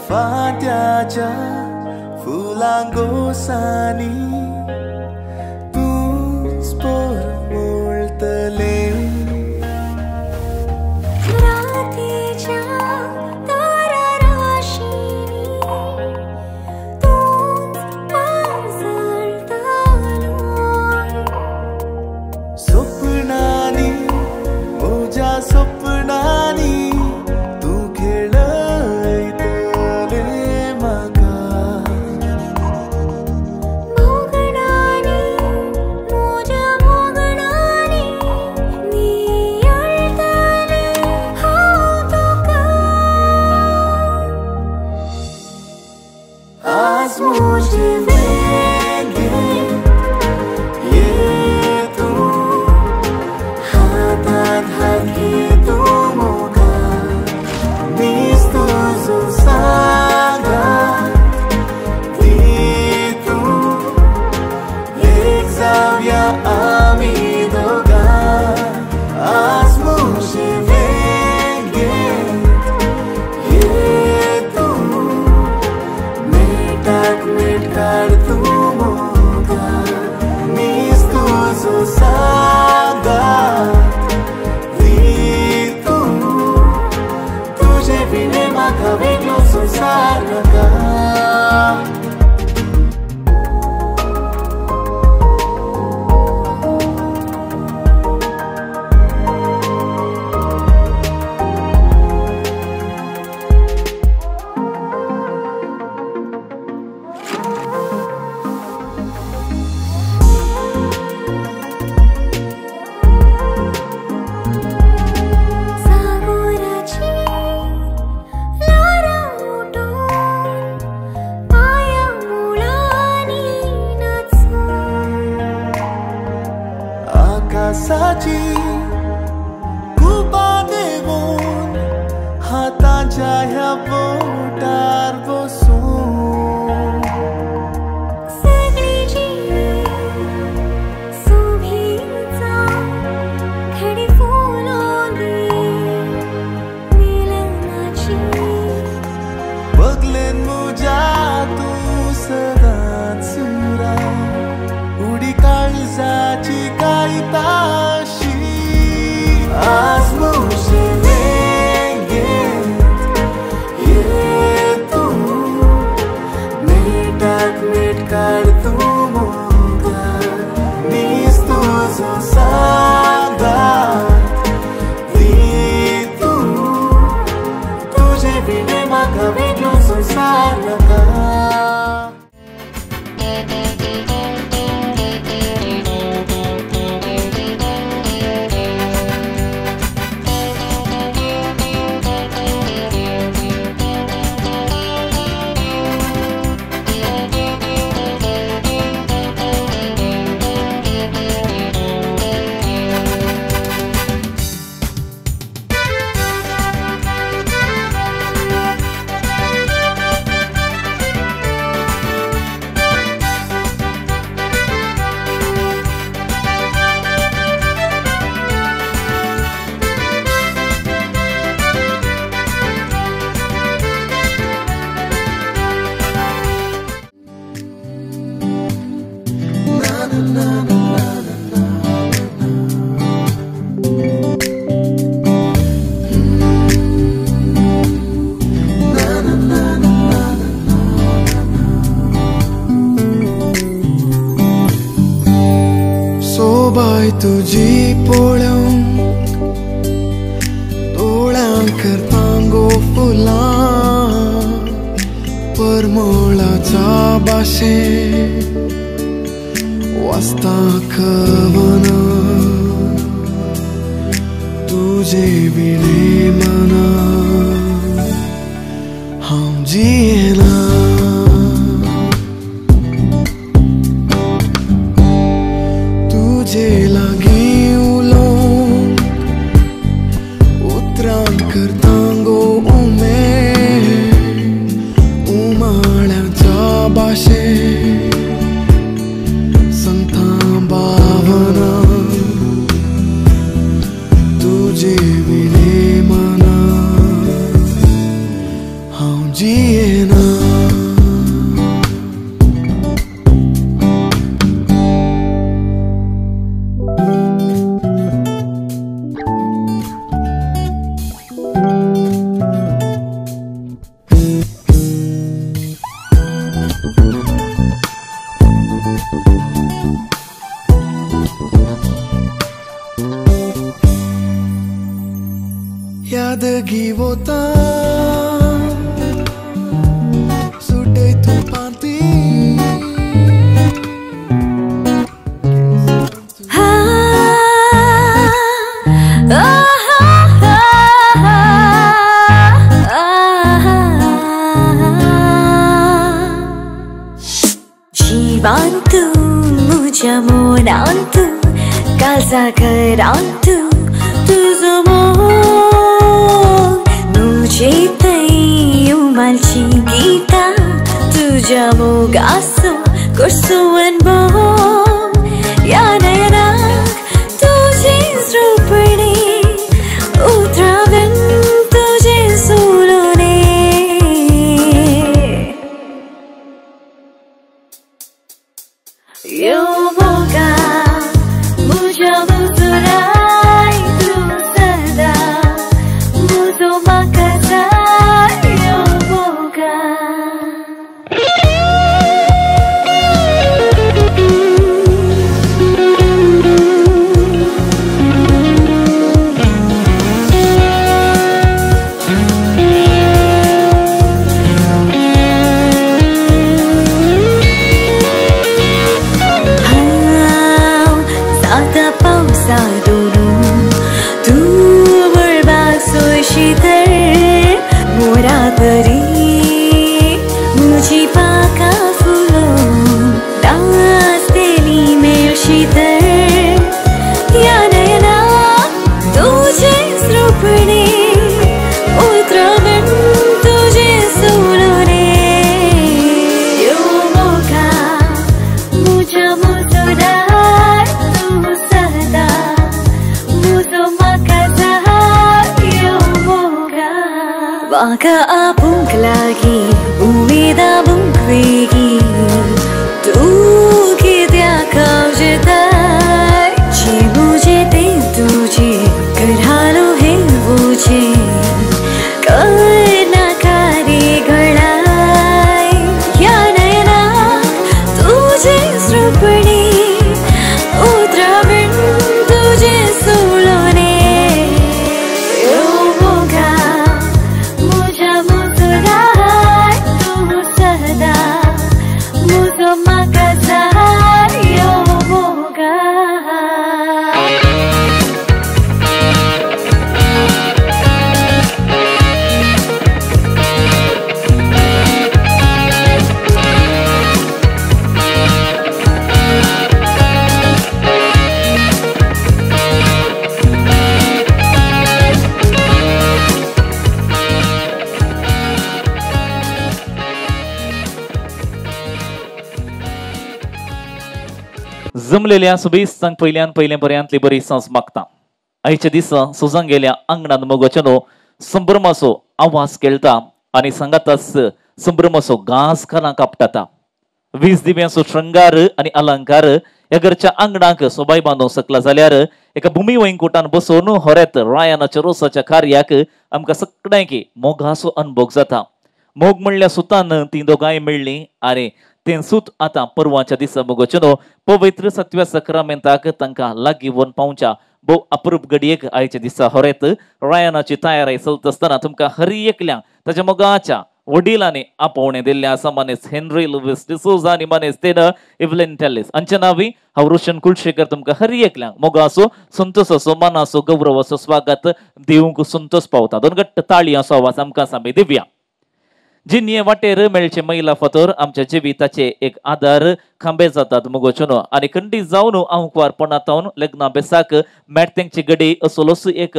फाट्याच्या फुलांगोसानी तूच पोर मोळतले रातीच्या तारा राशीनी तूच पासळतलो स्वप्नानी मोज्या स्वप्नानी तू खेळयतले म्हाका मोगणानी मोज्या मोगणानी नियळतले हांव तुका आज मुझे वेगे ये तू हातात हात घे तू मोगा मीच तुझो सांगात ती तू एक जाऊया आमी दोगां आज मुझे वेगे ये तू मेटाक मेट काढ तू मोगा मीच तुझो सांगात ती तू तुझे बिने म्हाका वेगळो संसार नाका सागोराची लारा उठून पाया मुळांनी नाचून आकाशाची कुबा देवून हाताच्या ह्या बोटार बसून सगळी जीव सोबीचा खडी फुलोनी मिलनाची बगलेन मुझ्या तू सदांच सुरा उडी काळजाची कायताशी आज मुझे वेगे ये तू मेटाक मेट काढ तू मोगा मीच तुझो सांगात ती तू तुझे बिने म्हाका वेगळो संसार नाका सोबाय तुझी पळोवन दोळ्यांक करतांगो फुलां परमळाच्या भाशेन वाचता कवन तुझे बिणे मना हांव जियेना Givota Sute tu panti Jibantu mujamonantu kalzakarantu tuzumo मुझे तैयू मलची गीता तुझा मोगासो कुर्सुवन बो या नयना तुझे रूपणे उतरावन तुझे सोलोने यो मोगा मुझा मुस्कुराए तू सदा मुझो मकसा यो मोगा साता पावसा दोनों तू शीतल मोरा परी मुझे पाका फूलों दास तेली में शीतल या नयना तुझे रूपणे उतरावन तुझे सोलोने यो मोगा मुझे मुस्कुराए तू सदा मुझो मकसा Baka apung lagi umida bungkwegi tu kidya kau jetai ji mujhe te tujhe karhalo hai mujhe karna kare gadai ya nayana tujhe srupane utravan tujhe solone yo moga मुझो मकसा यो मोगा जमलेल्या सुबेस्तांक पयले पर्यंतली बरी सांज मागता आयच्या दिसा सुजान गेल्या अंगणात मोगोचनो संभ्रमाचो आवाज केळटा आनी सांगाताच संभ्रमाचो घास खाला कापटाता 20 दिव्यांचो श्रृंगार आनी अलंकार ह्या घरच्या अंगणाक सोबाय बांदूंक सकला जाल्यार एका भुमी वैकुंठान बसून होरेत रायनाच्या रोसाच्या कार्याक आमकां सगळ्यांक मोगाचो अनुभव जाता मोग म्हणल्या सुतान ती दोगांय मेळ्ळी आनी तें सूत आता परवाच्या दिसा मोगोचनो पवित्र सत्व्या सक्रामेंताक तांकां लागीं वन पावच्या भोव अप्रूप घडयेक आयच्या दिसा होरेत रायनाची तयारी चलत आसतना तुमकां हर एकल्यांक ताच्या मोगाच्या वडिलांनी आपोवणें दिल्लें आसा मानेस हेनरी लुईस डिसोजा आनी मानेस तेन इव्हलिन टेलिस हांच्या नांवी हांव रोशन कुलशेकर तुमकां हर एकल्यांक मोगाचो संतोशाचो मानाचो गौरवाचो स्वागत दिवंक संतोश पावता दोन घट्ट ताळयांचो आवाज आमकां सामी दिवया जिन्ये वाटेर मेळचे महिला फातर आमच्या जिविताचे एक आधार खांबे जातात मोगोचनो आनी खंडीत जावन आंकवारपणांतावन लग्ना बेसाक मेळतेंची घडी असोलोस एक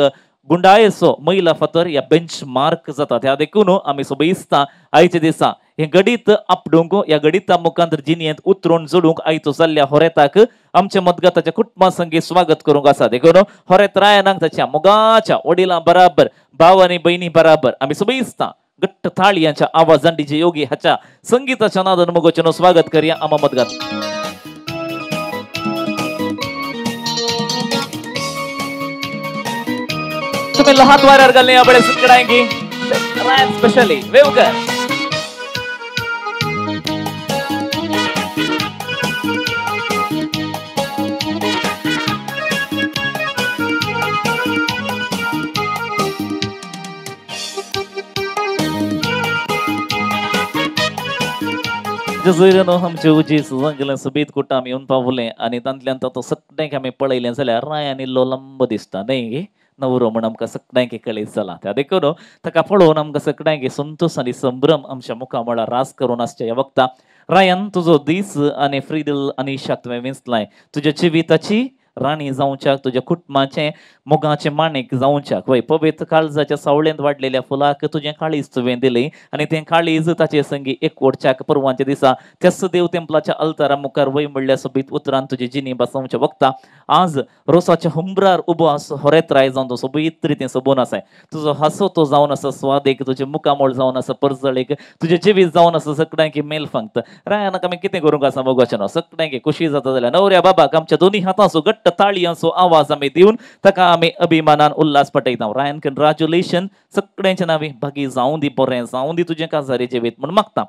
गुंडायेचो महिला फातर ह्या बेंच मार्क जाता ह्या देखून आमी सोबीस्तां आयच्या दिसा हे घडीत आपडूंक ह्या घडीता मुखांतर जिन्येंत उतरून जोडूंक आयचो जाल्ल्या होरेताक आमच्या मदगताच्या कुटुंबा संगी स्वागत करूंक आसा देखून होरेत रायनाक ताच्या मोगाच्या वडिलां बराबर भाव आनी भयणी बराबर आमी सोबीस्तां घट्ट थाळयांच्या आवाजान डीजे योगी हाच्या संगीताच्या नादान मोगोचनो स्वागत करूया आमा मदगात तुम्ही हात वाऱ्यार घालणे आपले सगळ्यांकी स्पेशली वेवकर जसं आमचे उजी सुजांगेला सबीत कुठं आम्ही येऊन पावले आणि तांतल्यान तो सगळ्यांक आम्ही पळयले जाल्यार रायान इल्लो लंब दिसता न्ही गे नवरो म्हण आमकां सगळ्यांक कळीत चला त्या देखून ताका पळोवन आमकां सगळ्यांक संतोष आनी संभ्रम आमच्या मुखा म्हळ्यार रास करून आसच्या ह्या वक्ता रायन तुजो दीस आनी फ्रिडल आनी शाक तुवें विंचलाय तुज्या जिविताची राणी जावच्याक तुज्या कुटुंबाचे मोगाचे माणिक जावच्याक वय पवित्र काळजाच्या सावळेंत वाडलेल्या फुलाक तुजें काळीज तुवें दिली आनी तें काळीज ताचे संगी एक ओडच्याक परवांच्या दिसा त्या देव तेंपलाच्या अल्तारा मुखार वय म्हणल्या सोबीत उतरान तुजी जिनी बसोवच्या वक्ता आज रोसाच्या हुंबरार उबो आस होरेत राय जावन तो सोबीत रितीन सोबून आसाय तुजो हांसो तो जावन आसा स्वादेक तुजें मुखामोळ जावन आसा परजळेक तुजें जिवीत जावन आसा सगळ्यांक मेल फांगत रायानाक आमी कितें करूंक आसा मोगाचें सगळ्यांक खुशी जाता जाल्यार नवऱ्या बाबाक आमच्या दोनी हातांचो घट्ट ताळयांचो आवाज आमी दिवन ताका आमी अभिमानान उल्हास पटयता रायन कंग्रॅच्युलेशन सगळ्यांच्या नावी भागी जावं दी बरें जावं दी तुजें काजारी जिवीत म्हण मागता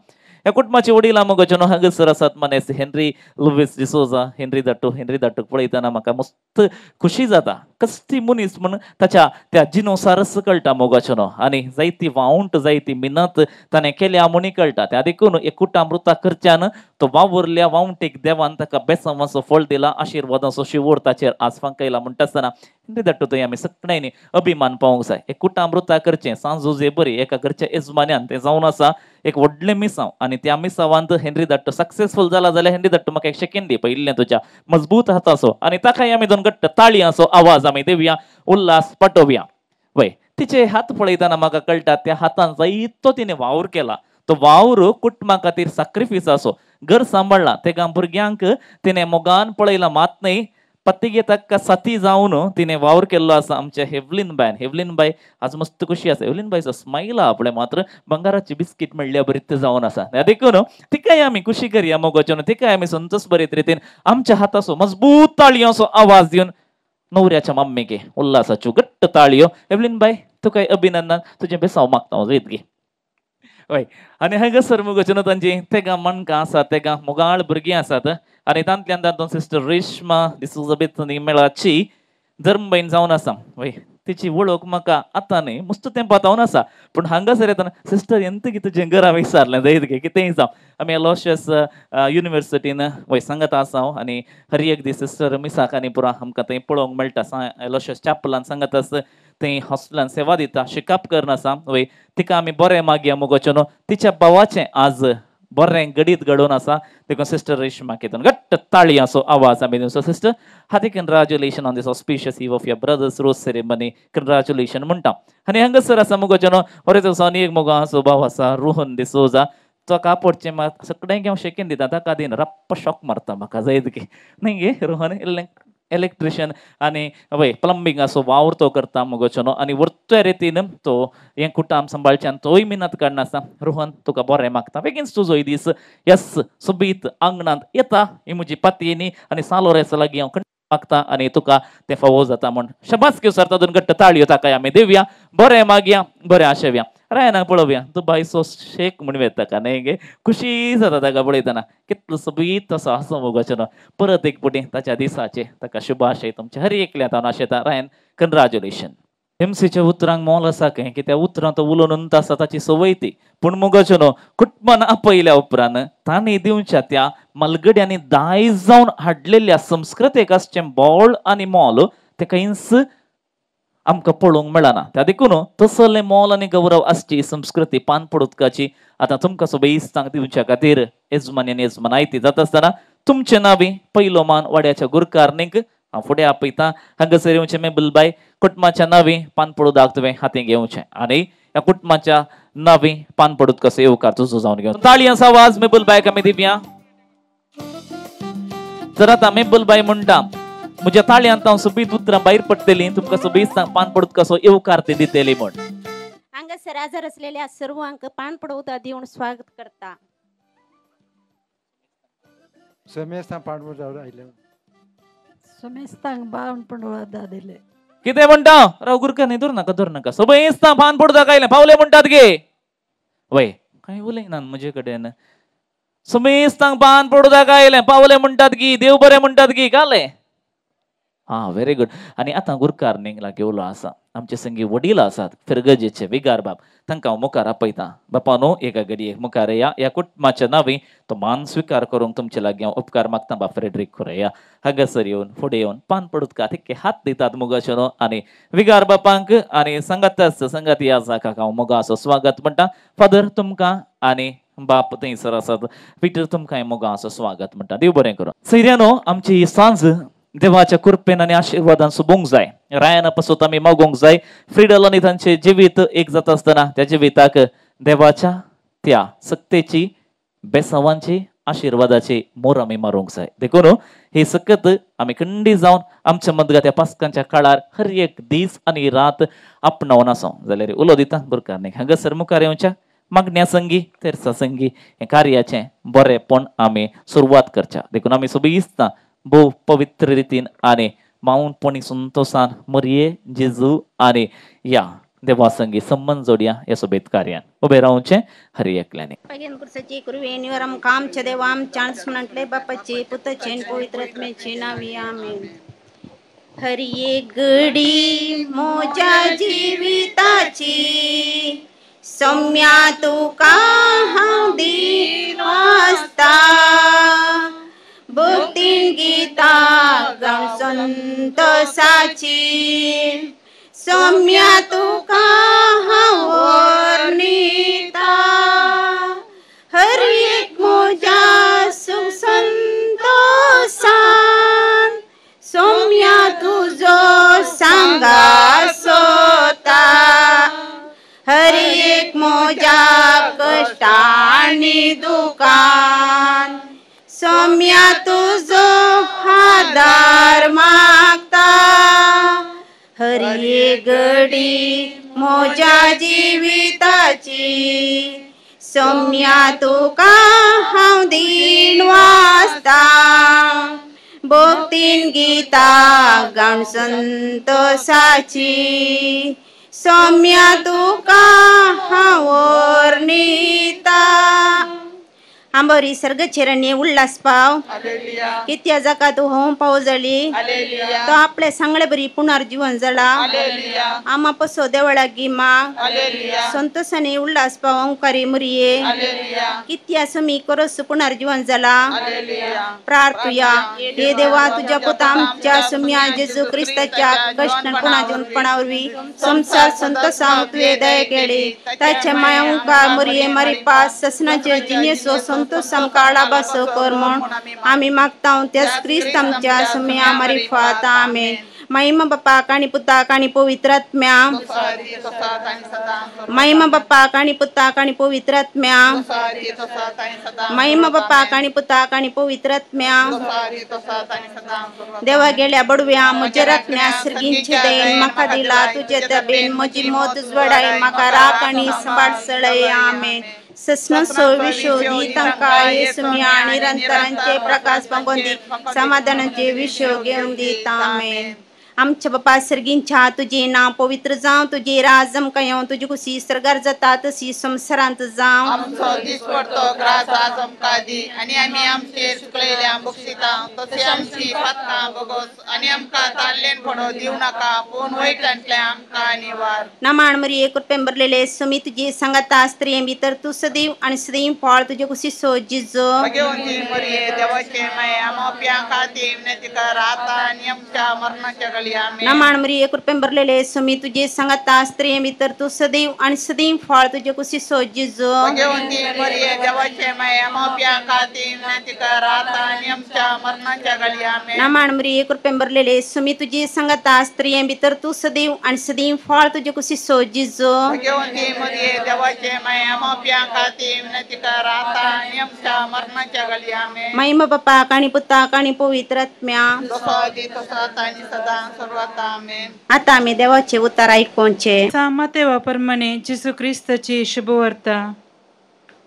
ह्या कुटुंबाचे वडील मोगाचें हांगासर आसात मनेस हेनरी लुईस डिसोजा हेनरी धाट्टूक पळयतना म्हाका मस्त खुशी जाता कसली मनीस म्हण ताच्या त्या जिनोसारस कळटा मोगाचें आनी जायती वावंट जायती मिनत ताणें केल्या म्हणून कळटा त्या देखून एक कुटामृता करच्यान तो वावरल्या वावंटेक देवान ताका बेसवाचो फळ दिला आशिर्वादाचो शिवोर ताचेर आज फांकयला म्हणटा आसतना हेनरी धाट्टू थंय आमी सगळ्यांनी अभिमान पावूंक जाय एक कुटामृता करचें सांजूजे बरी एका घरच्या येजमान्यान तें जावन आसा एक व्हडलें मिसांव आनी त्या मिसावांत हेनरी धाट्टू सक्सेसफूल जाला जाल्यार हेनरी धाट्टू म्हाका एक सेकंड दी पयिल्लें तुज्या मजबूत हाताचो आनी ताकाय आमी दोन घट्ट ताळयांचो आवाज आमी दिवया उल्हास पटोवया वय तिचे हात पळयतना म्हाका कळटा त्या हातान जायतो तिणें वावर केला तो वावर कुटुंबा खातीर सॅक्रिफायस असो घर सांबाळला तेका भुरग्यांक तिणें मोगान पळयला मात न्ही पत्तिगे ताका साथी जावन तिणें वावर केल्लो आसा आमच्या हेवलीन बाय आज मस्त खुशी आसा हेवलीन बायचो स्माईल आहा आपले मात्र बंगाराची बिस्कीट म्हणल्या बरीत जावन आसा देखून तिकाय आमी खुशी करया मोगाचें तिकाय आमी संतोष बरीत रितीन आमच्या हाताचो मजबूत ताळयांचो आवाज दिवन नवऱ्याच्या मम्मीके उल्हासाच्यो घट्ट ताळयो हेवलीन बाय तुका अभिनंदन तुजें बेसांव मागता हांव गे हय आनी हांगासर मोगाचें तांची तेगा मणकां आसात तेगा मोगाळ भुरगीं आसात आनी तांतल्यान तातूंत सिस्टर रेश्मा डिसोजा मेळाची धर्मबयण जावन आसा वय तिची वळख म्हाका आतां न्ही मस्त तेंपां जावन आसा पूण हांगासर येतना सिस्टर एंत तुजें घरा विचारलें जायत गे कितेंय जावं आमी एलोशियस युनिवर्सिटीन वय सांगता आसा आनी हर एक दीस सिस्टर मिसाक आनी पुरा आमकां थंय पळोवंक मेळटा एलोशियस चॅपलान सांगता आसा थंय हॉस्टेलान सेवा दिता शिकाप करना आसा वय तिका आमी बरें मागया मोगाचें तिच्या भावाचें आज बरें गडीत घडोवन आसा देखून सिस्टर रेश्मा केतन घट्ट ताळयांचो आवाज आमी दिवचो sister hearty congratulation on this auspicious eve of your brother's roce ceremony congratulation म्हणटा आनी हांगासर आसा मोगाचें बरें दिवसा आनी एक मोगाचो भाव आसा रोहन डिसोजा ताका पडचें मात सगळ्यांक हांव शेकेन दिता ताका दिन रप्प शॉक मारता म्हाका जायत गे न्ही गे रोहन इलेक्ट्रिशियन आनी वय प्लंबींग असो वावर तो करता मोगाचें आनी वर्तुळे रितीन तो हें कुटाम सांबाळच्यान तोय मिनत काडना आसा रोहन तुका बरें मागता बेगीनच तुजोय दीस यस सोबीत आंगणांत येता ही म्हजी पातयेनी आनी सालोरेसा लागीं हांव मागता आनी तुका तें फावो जाता म्हण शबास घेव सर तातूंत घट्ट ताळयो ताकाय आमी दिवया बरें मागया बरें आशेवया रायना पळोवया तूं बायसो शेक म्हणून येता ताका न्ही गे खुशी जाता ताका पळयतना कितलो सोबीत असो हांसो मोगाचें परत एक पुटी ताच्या दिसाचे ताका शुभाशय तुमच्या हर एकल्यात हांव आशेता रायन कंग्रॅच्युलेशन एमसीच्या उतरांक मोल आसा खंय की त्या उतरां तो उलोवन आसा ताची संवय ती पूण मोगाचें कुटुंबान आपयल्या उपरांत तांणी दिवच्या त्या मलगड्यांनी दायज जावन हाडलेल्या संस्कृतेक आसचें बोळ आनी मोल तें खंयच आमकां पळोवंक मेळना त्या देखून तसलें मोल आनी गौरव आसची संस्कृती पानपडुतकाची आतां तुमकां सोबीत दिवच्या खातीर येजमान आनी येजमानायती जाता आसतना तुमचें नावी पयलो मान वाड्याच्या गुरकारनीक हांव फुडें आपयतां हांगासर येवचें मेबलबाय कुटुंबाच्या नावी पानपडुदाक तुवें हातीं घेवचें आनी ह्या कुटुंबाच्या नावी पानपडूत कसो येवकार तुजो जावन घेवन ताळयांचो आवाज मेबलबायक आमी दिवया तर आतां मेबलबाय म्हणटा म्हज्या ताळयांत हांव सोबीत उतरां भायर पडटलीं तुमकां सोबीत पानपडूत कसो येवकार ती दितली म्हण हांगासर हजर असलेल्या सर्वांक पानपडुता दिवन स्वागत करता समेस्तां पानपडुता आयले समेस्तांक पानपडुता दिले कितें म्हणटा राव गुरकार न्ही धर नाका सोबीत पानपडुता आयले पावले म्हणटात गे वय कांय उलयना म्हजे कडेन समेस्तांक पानपडुता आयले पावले म्हणटात गी देव बरें म्हणटात गी काले हा व्हेरी गुड. आणि आता गुरकारनिंगला गेवलो आसा आमचे संगी वडील आसात फिरगजेचे विगार बाब तांकां हांव मुखार आपयता. बापा न्हू एका घडये मुखार या कुटुंबाच्या नांवी तो मान स्विकार करूंक तुमचे लागीं हांव उपकार मागता बा फ्रेडरीक खुरया. हांगासर येवन फुडें येवन पान पडूत का तिके हात दितात मुगाचे न्हू. आनी विगार बापांक आनी संगाती आसा काका हांव मोगाचो स्वागत म्हणटा. फादर तुमकां आनी बाप थंयसर आसात पिटर तुमकां मोगाचो स्वागत म्हणटा. देव बरें करूं. सैऱ्यानो आमची ही सांज देवाच्या कृपेन आणि आशीर्वादान सुबोंक जाय. रायाना पासून आमी मागोंक जाय. फ्रिडल आणि तांचे जिवीत एक जात आसतना त्या जिविताक देवाच्या त्या सक्तेची बेसावांची आशीर्वादाची मोर आमी मारूंक जाय. देखून हे सकत आमी खंडी जावन आमच्या मदगात्या पास्कांच्या काळार हर एक दीस आणि रात आपणावन आसों जाल्यार उलो दिता बुरकारनीक हांगासर मुखार येवच्या मागण्या संगी तेरसा संगी हे कार्याचे बरेपण आमी सुरवात करच्या. देखून आमी सोबी इस्ता भोव पवित्र रितीन आनी माऊनपणी संतोषान मरिये जेजू आनी या देवा संगी संबंध जोडया या सोबीत कार्यान उबे रावचे हरी एकल्याने. पगेन कुर्साची कुरवेणीवर आमकां आमच्या देवा आमच्या म्हटले बापाचे पुताचे पवित्रात्म्याचे नावी आमेन. हरी एक घडी मोजा जीविताची सौम्या तुका हांव दिन वाजता भक्तीन गीता गाऊन संतोषाची सौम्या तुका हांव वर्णिता. हर एक मोजा सुख संतोषान सौम्या तुजो सांगा सोता. हर एक मोजा कष्टानी दुकान सौम्या तुझो आधार मागता. हर एक घडी मोजा जीविताची सौम्या तुका हांव दिन वाजता भक्तीन गीता गाऊन संतोषाची सौम्या तुका हांव वर्णिता. आंबोरी सर्ग चिरणी उल्हास पाव कित्या जाका तू होम पाव जळी तो आपले सांगळे बरी पुनर्जीवन जळा आमा पसो देवळा गिमा संतोषाने उल्हास पाव ओंकारी मुरिये कित्या समी करस पुनर्जीवन जळा. प्रार्थुया हे देवा तुझ्या पुता आमच्या सुम्या जेजू ख्रिस्ताच्या कष्ट पुनर्जीवनपणावरवी संसार संतोषांक तुवे दया केली. ताच्या माया ओंकार मुरिये मारी पास ससनाचे जिनेसो संतोष काळा बस कर म्हण आम्ही मागता त्याच ख्रिस्त आमच्या सुम्या आमारी फात आमेन. महिमा बाप्पा काणी पुता काणी पवित्रात्म्या महिमा बाप्पा काणी पुता काणी पवित्रात्म्या महिमा बाप्पा काणी पुता काणी पवित्रात्म्या. देवा गेल्या बडव्या म्हजे राखण्या सर्गींचे देण म्हाका दिला तुझे दबेन म्हजी मोत जोडाय म्हाका राख आनी सांबाळ सळय आमेन. ससन विश्व तांकां येसुम्या निरंतरांचे प्रकाश पांगोंदी समाधानाचे विश्व घेवन दिता आमेन. आमच्या बापा सर्गींच्या तुझे नाव पवित्र जावं तुझे राज आमकां येवं तुजी कुशी सर्गार जाता तशी संवसारांत जावं. आमचो दिसपडतो ग्रास आज आमकां दी आनी आमी आमचेर चुकलेल्या बक्षिता तशें आमची पातकां बगोस आनी आमकां ताल्लेन पडो दिवं नाका पूण वैतांतल्यान आमकां निवार. नमाण मरिये कृपेन भरलेले सुमी तुजी सांगाता स्त्रिये भितर तूं सदैव आनी सदैव फळ तुजे कुशी सो जिजो. भगवंती मरिये देवाचे माये आमोप्यां खातीर विनंती कर आता आनी आमच्या मरणाच्या घडी आमेन. नमाण मरिये कृपेन भरलेले सुमी तुजी सांगाता स्त्रिये भितर तूं सदैव आनी सदैव फळ तुजे कुशी सो जिजो. भगवंती मरिये देवाचे माये आमोप्यां खातीर विनंती कर आता आनी आमच्या मरणाच्या घडी आमेन. नमाण मरिये कृपेन भरलेले सुमी तुजी सांगाता स्त्रिये भितर तूं सदैव आनी सदैव फळ तुजे कुशी सो जिजो. भगवंती मरिये देवाचे माये आमोप्यां खातीर विनंती कर आता आनी आमच्या मरणाच्या घडी आमेन. महिमा बाप्पा काणी पुता काणी पवित्र आत्म्या जसो आदी तसो आता आनी सदां सर्वात आमेन. आता आम्ही देवाचे उतार ऐकूचे. प्रमाणे जेसू ख्रिस्ताची शुभवार्ता.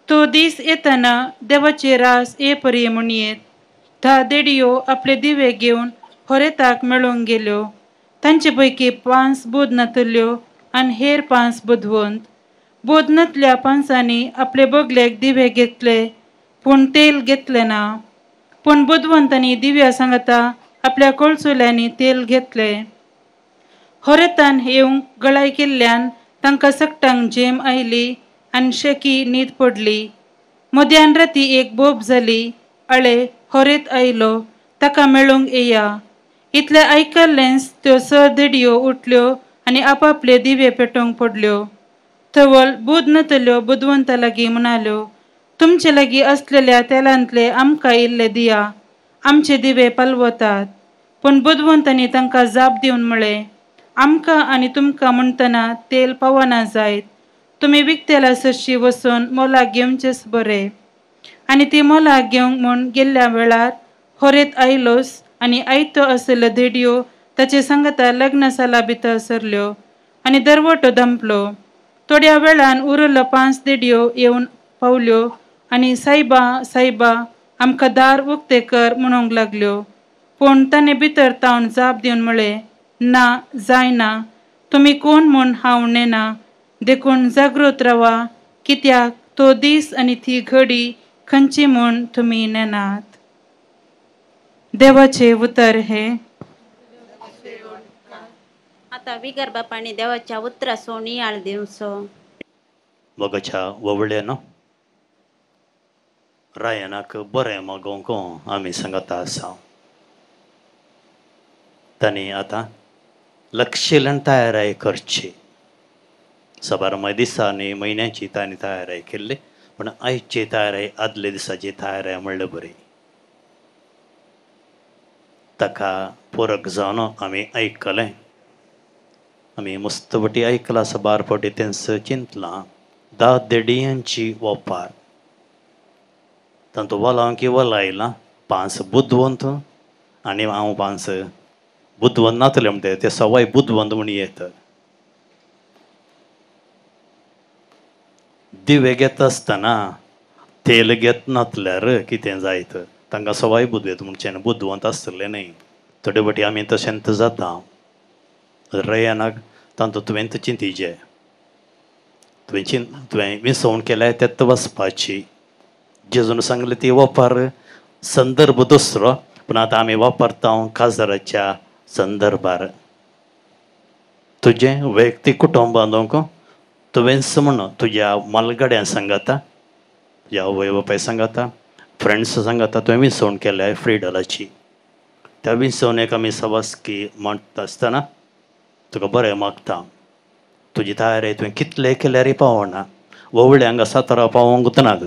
तो दीस येताना देवाचे रास येपरी म्हणयेत 10 देडयो आपले दिवे घेवन होरेताक मेळून गेल्यो. तांचे पैकी 5 बोधनातल्यो आनी हेर 5 बोधवंत. बोधनातल्या 5 आपले बगलेक दिवे घेतले पूण तेल घेतले ना. पूण बुधवंतांनी दिव्या सांगता आपल्या कोळसुल्यांनी तेल घेतले. होरेतान येवंक गळाय केल्ल्यान तांकां सकटांक जेम आयली आनी शेकी न्हीद पडली. मध्यान राती एक बोब जाली. अळे होरेत आयलो, ताका मेळूंक येया. इतले आयकल्लेंच त्यो 6 देडयो उठल्यो आनी आपापले दिवे पेटोवंक पडल्यो. थवल बुध नतल्यो बुधवंता लागीं म्हणाल्यो, तुमचे लागीं असलेल्या तेलांतले आमकां इल्ले दिया, आमचे दिवे पालवतात. पूण बुधवंतांनी तांकां जाप दिवन म्हळें, आमकां आनी तुमकां म्हणटना तेल पावना जायत. तुमी विकतेला सरशी वचून मोलाक घेवचेच बरें. आनी ती मोलाक घेवंक म्हूण गेल्ल्या वेळार होरेत आयलोस आनी आयतो आसल्यो देडयो ताचे सांगाता लग्न साला भितर सरल्यो आनी दरवटो दंपलो. थोड्या वेळान उरिल्लो 5 देडयो येवन पावल्यो आनी सायबा सायबा आमकां दार उक्ते कर म्हणूंक लागल्यो. पूण ताणें भितर तावन जाप दिवन म्हळें, ना जायना, तुमी कोण म्हूण हांव नेना. देखून जागृत रावा, कित्याक तो दीस आनी ती घडी खंयची म्हूण तुमी नेनात. देवाचे उतर हे. आता विगर बापांनी देवाच्या उतरासो नियाळ दिवचो. मोगाच्या ववळ्यान रायनाक बरें मागोवंक आमी सांगता आसा. तांणी आतां लक्षेल्यान तयाराय करची. सबारमय दिसांनी म्हयन्याची तांणी तयाराय केल्ली, पूण आयची तयाराय आदले दिसाची तयाराय म्हणल्यार बरी. ताका पुरक जावन आमी आयकलें. आमी मस्तपटी आयकलां सबार फावटी तेंच चिंतलां. 10 देडयांची वोपार तांतू वलांकी वलायलां. 5 बुधवंत आनी हांव 5 बुधवंत नातले म्हणटा ते सवाय बुधवंत म्हण येतात. दिवे घेता आसतना तेल घेत नातल्यार कितें जायत. तांकां सवाय बुधवेत म्हणचे बुधवंत आसतलें न्ही. थोडे फावटी आमी तशेंच जाता. रयानाक तांतू तुवें चिंतिचें. तुवें विसवण केल्यार तेत वचपाची. जेजून सांगलें ती वापर संदर्भ दुसरो, पूण आतां आमी वापरता काजाराच्या संदर्भार. तुजें वैयक्तीक कुटुंब बांदूंक तुवेंच म्हण तुज्या मालगाड्यां सांगाता, तुज्या आवय बापाय सांगाता, फ्रेंड्स सांगाता तुवें विसवण केल्या फ्रिडलाची. त्या विसवणेक आमी सवास्की मांडटा आसतना तुका बरें मागता. तुजी तयारी तुवें कितले केल्यारय पावना. ववळे हांगा 17 पावोंक नात.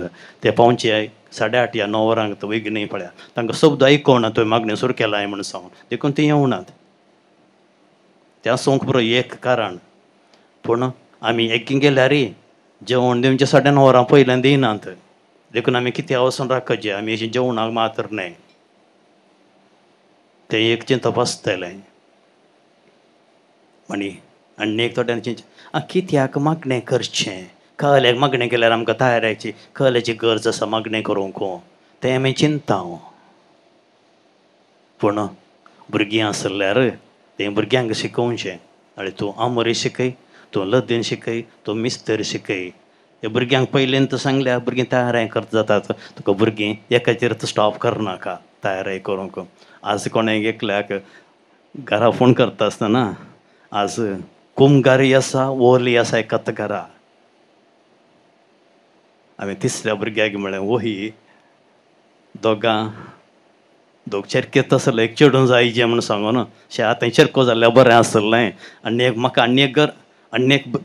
ते पावचे 8:30 या 9 वरांक वेगळी पळया. तांकां शब्द आयकोना तुवें मागणी सुरू केलाय म्हण सांगून, देखून ती येवनात. त्या सोंक पुरो एक कारण. पूण आमी एकी गेल्यारय जेवण दिवचें 9:30 वरां पयल्यान दिनात. देखून आमी कितें वचून राखचें. आमी अशें जेवणाक मात्र न्हय. तें एक चिंतप आसतलें. आनी एक थोड्यान चिंत कित्याक मागणें करचें. कहल्याक मागणें केल्यार आमकां तयारायची कहल्याची गरज आसा मागणें करूंक. तें आमी चिंता. पूण भुरगीं आसल्यार तें भुरग्यांक शिकोवचें. आनी तूं आमोरी शिकय, तूं लदेन शिकय, तूं मिस्तर शिकय. हे भुरग्यांक पयलीं सांगल्यार भुरगीं तयाराय करता जातात. तुका भुरगीं एकाचेर स्टॉप करनाका तयाराय करूंक. आज कोणें एकल्याक घरा फोन करता आसतना आज कुमगारी आसा ओली आसा एकात घरा. हांवें तिसऱ्या भुरग्याक म्हळें वही दोग चेरकेत आसले एक चेडूं जायचें म्हण सांगून शे आतां चेरको जाल्यार बरें आसलें. आनी एक म्हाका आनी एक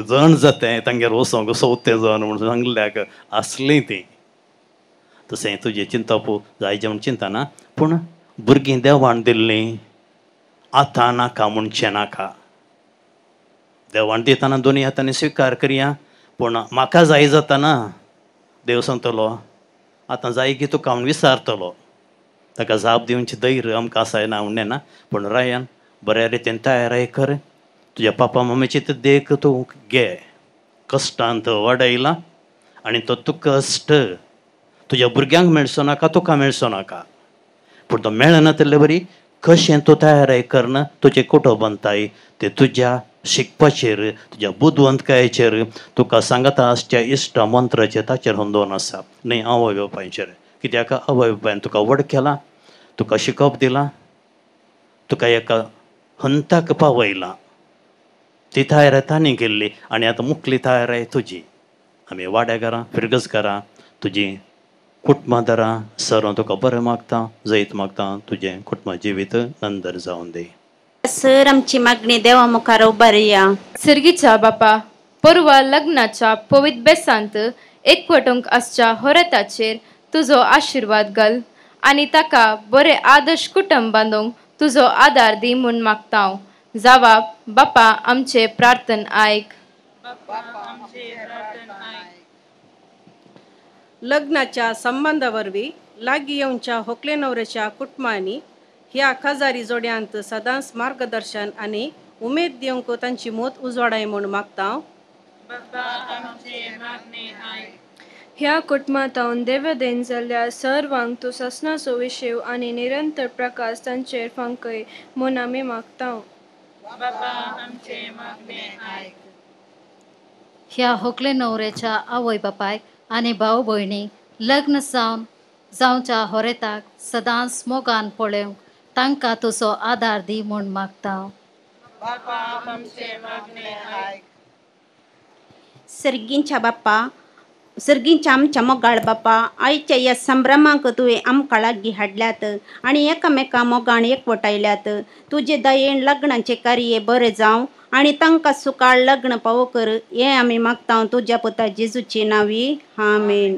जण जातें तांगेर वचोंक चवथें जण म्हण सांगल्याक आसलीं तीं. तशें तुजें चिंतप जायचें म्हण चिंतना. पूण भुरगीं देवान दिल्लीं आतां नाका म्हणचें नाका. देवान दितना दोनी हातांनी स्विकार करया. पूण म्हाका जाय जातना देव सांगतलो आतां जाय की तुका हांव विचारतलो. ताका जाप दिवचें धैर्य आमकां आसाय ना म्हणलें ना. पूण रायन बऱ्या रितीन तयाराय कर. तुज्या पापा मम्मीचे ते देख तूं घे. कश्टांत वाडयला आनी तो तूं कश्ट तुज्या भुरग्यांक मेळचो नाका, तुका मेळचो नाका. पूण तो मेळना तल्ले बरी कशें तूं तयाराय करना. तुजें कुटुंबांताय ते तुज्या शिकपाचेर तुज्या बुदवंतकायेचेर तुका सांगता आसच्या इश्ट मंत्राचेर ताचेर हुंदोवन आसा न्ही आवय बापायचेर. कित्याक आवय बापायन तुका व्हड केला. तुका शिकप दिला, तुका एका हंताक पावयला, ती तयार तांणी केल्ली आनी आतां मुखली तयार आहे तुजी. आमी वाड्याकारां फिरगसकारां तुजी कुटुंबादारां सरो तुका बरें मागता, जैत मागता, तुजें कुटुंबा जिवीत नंदर जावन दी. सर आमची मागणी देवा मुखार उबारया. सर्गीच्या बापा, परवा लग्नाच्या पवित्र बेसांत एकवटूंक आसच्या होरेताचेर तुजो आशिर्वाद घाल आनी ताका बरें आदर्श कुटुंब बांदूंक तुजो आदार दी म्हूण मागता हांव. जबाब, बापा आमचे प्रार्थन आयक. लग्नाच्या संबंधावरवीं लागीं येवच्या होकले न्हवऱ्याच्या कुटुंबांनी ह्या खाजारी जोड्यांत सदांच मार्गदर्शन आनी उमेद दिवंक तांची मोत उजवाडाय म्हूण मागता हांव. ह्या कुटुंबांत हांव देव देन जाल्ल्या सर्वांक तूं ससनाचो विशेव आनी निरंतर प्रकाश तांचेर फांकय म्हूण आमी मागता हांव. ह्या होकले न्हवऱ्याच्या आवय बापायक आनी भाव भयणीक लग्न जावच्या होरेताक सदांच मोगान पळोवंक तांकां तुजो आदार दी म्हूण मागता हांव. सर्गींच्या बाप्पा, सर्गींच्या आमच्या मोगाळ बाप्पा, आयच्या ह्या संभ्रमांक तुवें आमकां लागीं हाडल्यात आनी एकामेका मोगान एकवटायल्यात. तुजे दयेन लग्नाचे कार्य बरें जावं आनी तांकां सुकाळ लग्न पावो कर, हें आमी मागता तुज्या पुता जेजूची नांवी. आमेन.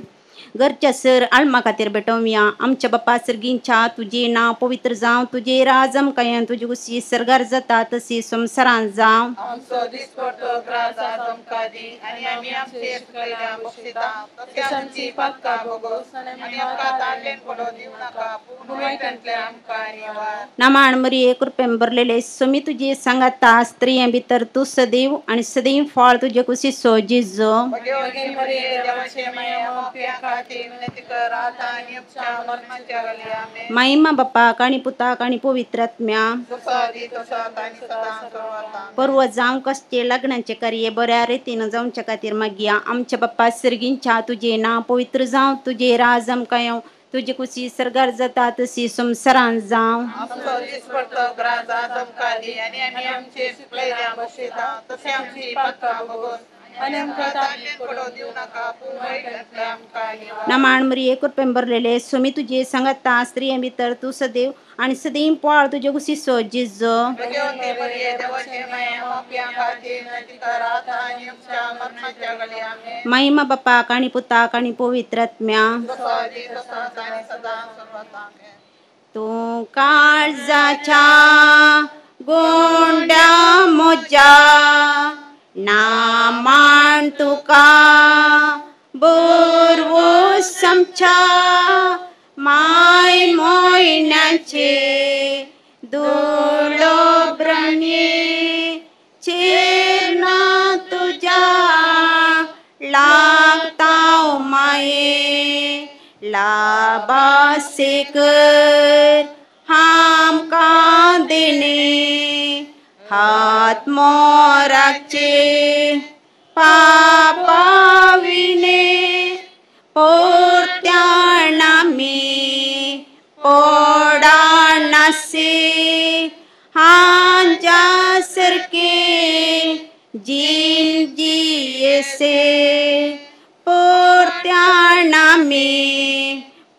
घरच्या सर आळमा खातीर भेटोवया. आमच्या बाप्पा सर्गींच्या तुजें नांव पवित्र जावं, तुजे राज आमकां तुजी कुशी सर्गार जाता तशी संवसारांत जावं. नामान मरिये कृपेन भरलेले सुमी तुजी सांगाता स्त्रिये भितर तूं सदैव आनी सदैव फळ तुजे कुशी सोजिजो. महिमा बापाक आनी पुताक आनी पवित्रात्म्या पर्व जावं कसचे लग्नाचे कार्य बऱ्या रितीन जावच्या खातीर मागया. आमच्या बाप्पा सर्गींच्या तुजें नांव पवित्र जावं, तुजे राज आमकां येवं, तुजी कुशी सर्गार जाता तशी संवसारांत जावं. नामान मरिये कृपेन भरलेले सुमी तुजे सांगाता स्त्रिये भितर तूं सदैव आनी सदैव फळ तुजे कुशी सोजिजो. महिमा बापाक आनी पुताक आनी पवित्रात्म्या तूं काळजाच्या गोंड्या म्हज्या नामान तुका बोरवो समच्या माय मोयण्याचे दुळो ब्रण्ये चेरना तुज्या लागता माये लाबासे कर हामकां देणे हात मोराचे पापाविने पोरत्याणामे पोडाणासे हांजा सरके जीन जियेसे पोरत्याणामे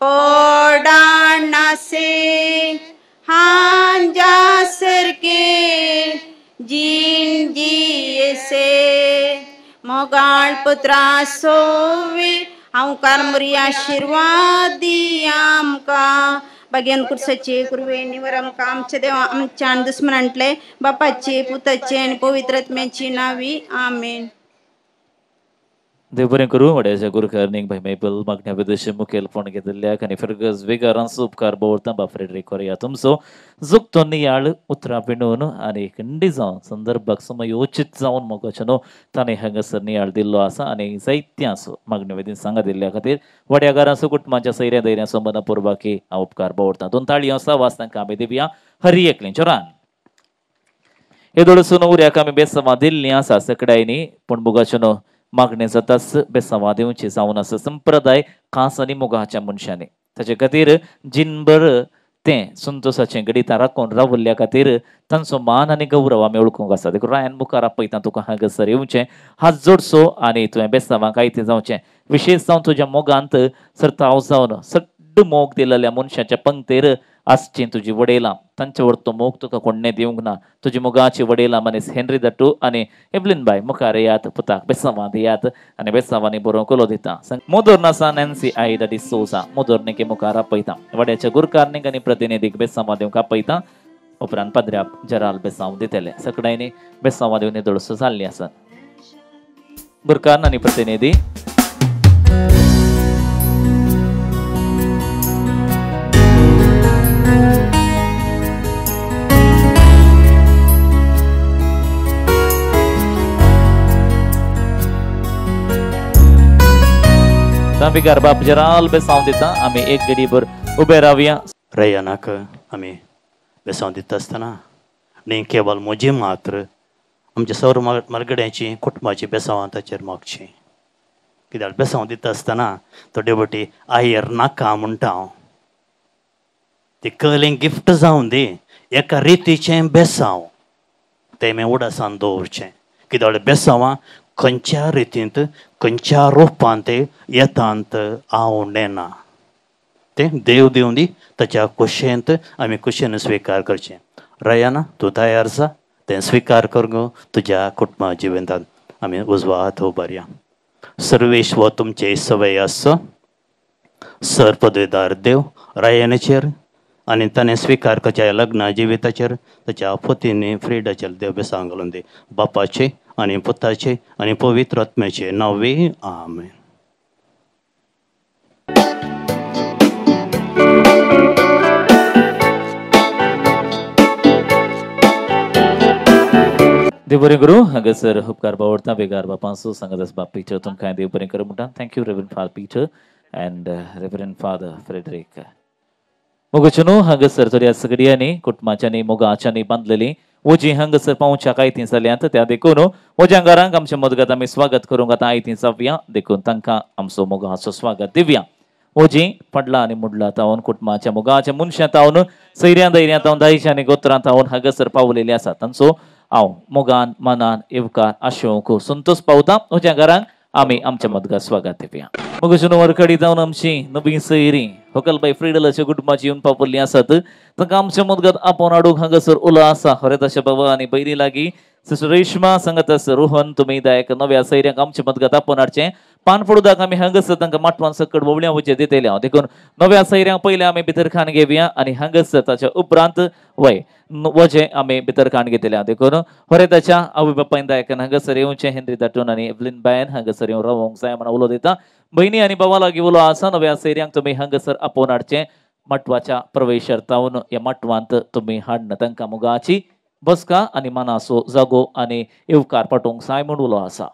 पोडाणासे हांजा सरके जीन जियेसे मोगाळ पुत्रा सोवे हांवकार मरी आशिर्वाद दी आमकां भाग्यान कुर्साचे कुरवे निवर आमकां आमचे देवा आमच्या दुस्मनांतले बापाचे पुताचे आनी पवित्रात्म्याची नांवी. आमेन. देव बरें करूं. वड्याच्या गुरकारनीक भाई मेबल मागण्या विदेशी मुखेल फोन घेतिल्ल्याक आनी फिरगस वेगारांचो उपकार भोवता बा फ्रेडरिक कोरया तुमचो जुगतो नियाळ उतरां विणून आनी खंडी जावन संदर्भाक समयोचित जावन मोगाच्या न्हू ताणें हांगासर नियाळ दिल्लो आसा आनी जायत्यांचो मागण्यो वेदीन सांगा दिल्ल्या खातीर वड्यागारांचो कुटुंबाच्या सैऱ्या दैऱ्यांचो मनपूर्वक हांव उपकार भोवता. 2 ताळयो आसा वाज तांकां आमी दिवया हरी एकलींच्या रान. हे दोळसून उऱ्याक आमी बेसवां दिल्लीं आसा सकडायनी पूण मोगाच्या न्हू मागणी जाताच बेसांवां दिवची जावन आसा संप्रदाय खास आनी मोगाच्या मनशांनी. ताचे खातीर जिनभर ते संतोषाचे गडिता राखून रावल्ल्या खातीर तांचो मान आनी गौरव आमी ओळखूंक आसा देखून रायन मुखार आपयता तुका हांगासर येवचें हात जोडसो आनी तुवें बेसांवाक आयतें जावचें विशेश जावन तुज्या मोगांत सर्ताव जावन सड्ड मोग दिलेल्या मनशाच्या पंक्तेर आसची तुजी वडेलां तांचे वर तो मोग तुका कोण्णे दिवंक ना तुजी मोगाची वडेलां मनीस हेनरी दट्टू आनी एबलिन बाय मुखार येयात पुताक बेसांवां दियात आनी बेसांवांनी बरो कोलो दिता मोदोर्नासा नॅन्सी आई डी सोसा मोदोर्निके मुखार आपयता वड्याच्या गुरकारनीक आनी प्रतिनिधीक बेसांवां दिवंक आपयता उपरांत पद्र्याक जराल बेसांव दितले सगळ्यांनी बेसांवां दिवन निदळस जाल्लीं आसात गुरकार आनी प्रतिनिधी बिगार बाप जराल बेसांव दिता आमी एक घडीभर उबे रावया रयानाक आमी बेसांव दिता आसतना न्ही केवळ म्हजी मात्र आमच्या सौर मरगड्याची कुटुंबाची बेसांवां ताचेर मागची कित्याक बेसांव दिता आसतना थोडे फावटी आयर नाका म्हणटा हांव ती कलें गिफ्ट जावन दी एका रितीचें बेसांव तें हांवें उडासान दवरचें कित्याक बेसांवां खंयच्या रितींत खंयच्या रुपांत येतांत हांव नेना तें देव दिवन दी ताच्या कुशेंत आमी कुशेन स्विकार करचें रयाना तूं तयार आसा तें स्विकार कर गो तुज्या कुटुंबा जिवितांत आमी उजवा हात उबारया सर्वेश्वर तुमचे सवय आसो सर पदवीदार देव रयानाचेर आनी ताणें स्विकार करच्या लग्ना जिविताचेर ताच्या पतींनी फ्रिडाचेर देव बेसांव घालून दी बापाचे आनी पुताचे आनी पवित्र आत्म्याचे नांवे आमेन देव बरें करूं हांगासर उपकार बावडटा बेगार बापांचो सांगात बाप पिटर तुमकां देव बरें करूं म्हणटा थँक्यू रेवरंड फादर पिटर अँड रेवरंड फादर फ्रेडरिक मोगचनो हांगासर थोड्या सगळ्यांनी कुटुंबाच्यांनी मोगाच्यांनी बांदलेली वजी हांगासर पावच्या आयतीं जाल्यांत त्या देखून वज्या घरांक आमच्या मदगत आमी स्वागत करूंक आतां आयतीं जावया देखून तांकां आमचो मोगाचो स्वागत दिवया वजी पडला आनी मुडला तावन कुटुंबाच्या मोगाच्या मनशां तावन सैऱ्या दैऱ्या तावन दायच्या आनी गोत्रां तावन हांगासर पावलेली आसा तांचो हांव मोगान मनान येवकार आशोवंक संतोष पावता वज्या घरांक आमी आमच्या मदगत स्वागत दिवया मोगचनो वरकडी जावन आमची नवी सैरी होकलबाई फ्रिडलाच्या कुटुंबाची येवन पावल्लीं आसात तांकां आमच्या मदगत आपोवन हाडूंक हांगासर उल्हास हरेताच्या बाबा आनी बैरी लागीं सिस्टर रेश्मा सांगत रोहन तुमी दायक नव्या सैऱ्यांक आमच्या मदगत आपोवन हाडचें पान पडूदाक आमी हांगासर तांकां माटवान सकट वोवळ्या वचे दितले हांव देखून नव्या सैऱ्यांक पयले आमी भितर खाण घेवया आनी हांगासर ताच्या उपरांत वय वजे आमी भितर खाण घेतले हांव देखून हरेताच्या आवय बापायन दायकान हांगासर येवचें हेनरी दाटून आनी एवलिन बायन हांगासर येवन रावोंक जाय म्हणून उलो दिता बहिणी आनी भावा लागीं उलो आसा नव्या सैऱ्यांक तुमी हांगासर आपोवन हाडचें मटवाच्या प्रवेशार्थावन ह्या मटवांत तुमी हाडन तांकां मोगाची बसका आनी मनाचो जागो आनी येवकार पाठोवंक जाय म्हूण उलो आसा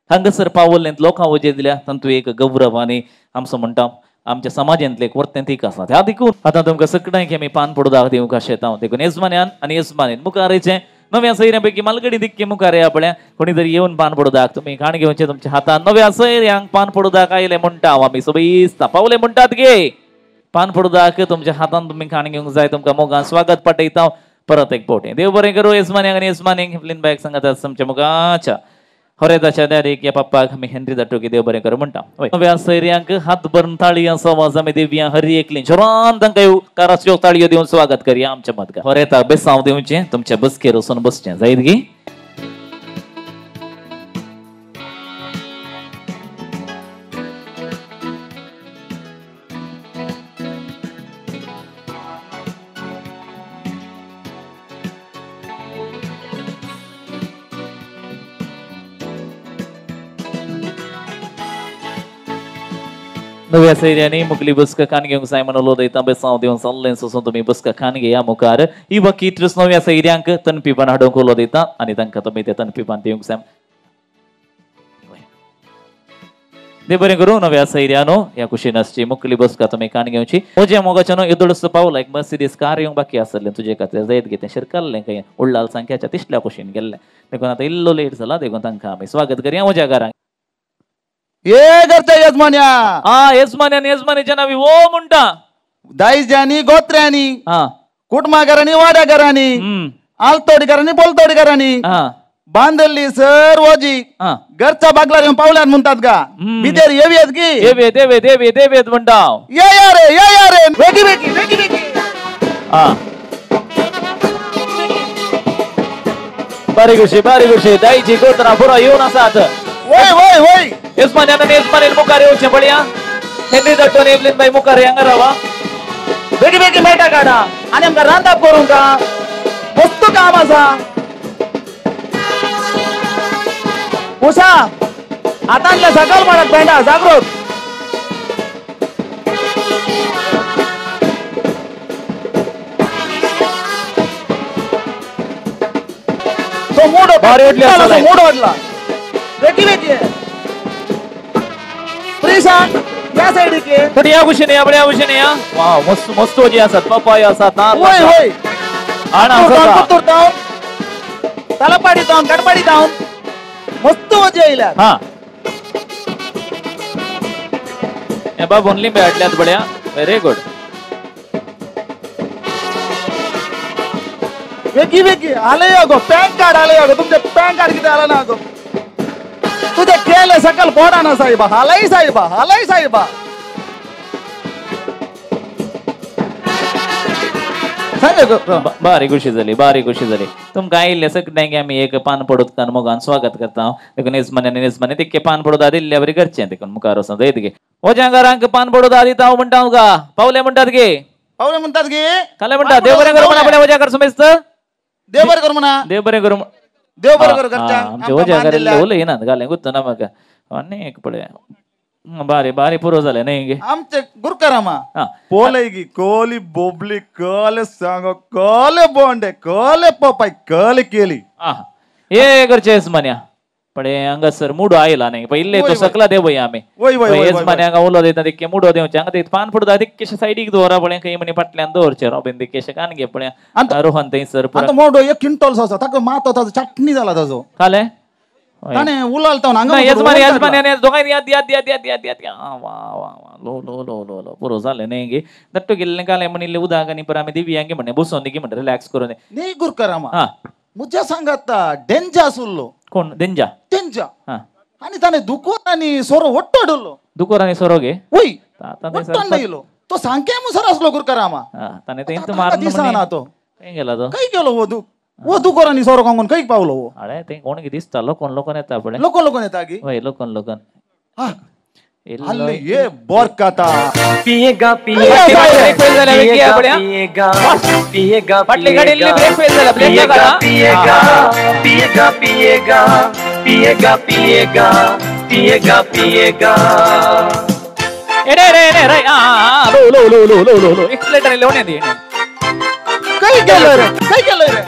हांगासर पावल्लेंत लोकां वजे दिल्या तातूंत एक गौरव आनी आमचो म्हणटा आमच्या समाजांतलें एक वर्तेंतीक आसा त्या देखून आतां तुमकां सगळ्यांक आमी पान पडूदाक दिवंक आशेता देखून येजमान्यान आनी येजमानीन मुखार येचें नव्या सैऱ्यां पैकी मालगडी दिक्की मुखार या पळय कोणी तरी येवन पान पडूदाक तुमी खाण घेवचें तुमच्या हातान नव्या सैऱ्यांक पान पडूदाक आयले म्हणटा हांव आमी सोबीत पावले म्हणटात गे पान पडूदाक तुमच्या हातान तुमी खाण घेवंक जाय तुमकां मोगान स्वागत पाठयता परत एक पोवटें देव बरें करूं येजमान्यांक आनी येजमानीक फ्लिन बायक सांगात आमच्या मोगाच्या हरेताच्या दारीक या पप्पाक आमी हेनरी दाटोकी देव बरें करूं म्हणटा नव्या सैऱ्यांक हात भरून ताळी आवाज आमी दिवया हरी एकली जोरान तांकां येवकाराच्यो ताळयो दिवन स्वागत करया आमच्या मदका हरेताक बेसांव दिवचें तुमच्या बसकेर वचून बसचें जायत गी नव्या सैऱ्यांनी मुकली बसका खाण घेवंक जाय म्हणून उलो दिता बेसांव दिवन सल्लें सोसून तुमी बसका खाण घेया मुखार ही वकीट्रस नव्या सैऱ्यांक तनपीपण हाडूंक उलो दिता आनी तांकां तुमी तें तनपीपण दिवंक जाय देव बरें करूं नव्या सैऱ्यानो ह्या कुशीन आसची मुकली बसका तुमी खाण घेवची म्हज्या मोगाच्यानो येदोळस पावला एक मर्सिडीज कार येवंक बाकी आसलें तुजे खातीर जायत घेतें शिरकल्लें खंय उडलाल संख्याच्या तिसऱ्या कुशीन गेल्लें देखून आतां इल्लो लेट जाला देखून तांकां आमी स्वागत करया म्हज्या घरांक ये करता यजमान्या हा यजमान्यान यजमानीच्या नावी ओ म्हणटा दाईजानी गोत्र्यानी हा कुटमागारांनी वाड्यागारांनी आलतोडीकरांनी बोलतोडीकरांनी बांधली सर ओजी घरचा बागला येऊन पावल्यान म्हणतात का बिदेर येवीत की देवेत म्हणटाव या रे वेगी हा बारी गोष्टी दाईची गोत्रा पुरा येऊन आसात वय इस्मानियान मुखार येऊचे पडया हेन्री दट्टोन एवलीन बाई मुखार यांगा रावा वेगी मेटा काढा आणि आमका रांदाप करून का मस्त काम असा उषा आतांतल्या सकाळ म्हणत पेंडा जागृत तो मूड वाढला वेगी प्रिशा या साईडीके थोडी या कुशीने या कुशीने या वाव मस्त जी असतात पपाया असतात होय आणा कुत्तुरताव तलपाडीताव गडपाडीताव मस्त वजे येयला हा हे बाब ओनली भेटल्यात बड्या व्हेरी गुड वेगी आले गो पॅन कार्ड आले गो तुमचे पॅन कार्ड किती आला ना गो तुझे केले सकल फोडा ना साहेबा हालाई साहेबा बारी खुशी झाली तुमका आयिल्ले सगळ्यांक आम्ही एक पान पडोत कान मोगान स्वागत करता देखून निजमाने तितके पान पडोत दिल्ल्या बरी घरचे देखून मुखार वचून जायत गे वजांगारांक पान पडोत दिता हांव म्हणटा का पावले म्हणतात गे काले म्हणटा देव बरें करूं म्हणा वजांगार सुमेस्त देव बरें करूं म्हणा देव बरें करूं आमच्या वजांगार उलय ना घालें गुत्त ना म्हाका अनेक पडे बारी पुरो झाले नाही आमचे गुरुकारामा पोलैगी कोली बोबली कले सांगो कले बोंडे कले पपाई कले केली हे करचे यजमान्या पडे हांगासर मुडो आयला नाही पहिले तो सकला देव आम्ही यजमान्यांक उलो दिता तितके मुडो देवचे हांगा पान पडता तितकेशे सायडीक दवरा पळय खंय म्हणे फाटल्यान दवरचे रॉबिन तितकेशे कान घे पळय रोहन थंयसर मोडो 1 क्विंटल आसा ताका मातो ताजो चटणी जाला ताजो काले ताणे उलालता हांगा यजमान्याने दोगांय याद लो पुरो झाले नाही गे दट्टो गेल्ले काले म्हणिल्ले उदक आनी पर आम्ही दिव्यांगे म्हणे बसोन दी म्हणे रिलॅक्स करून नी गुरुकारामा मुझे सांगता डेंजा सुल्लो कोण डेंजा आणि ताणे दुकोरानी सोरो ओट्टोडलो दुकोरानी सोरो गे ओय ओट्टोडलो तो सांके मुसर असलो गुरुकारामा ताणे ते इंत मारन दिसाना तो काय गेलो वो दुकोरानी सोरो कांगून काही पावलो वो अरे ते कोण गे दिसता लोकन येता पडे लोकन येता गी होय लोकन अल्ले ये बोरकाता पिएगा पटले गाडीले ब्रेक फेल झाला ब्रेक पिएगा रे लो एक्सलेटर लावणे दे काही गेलो रे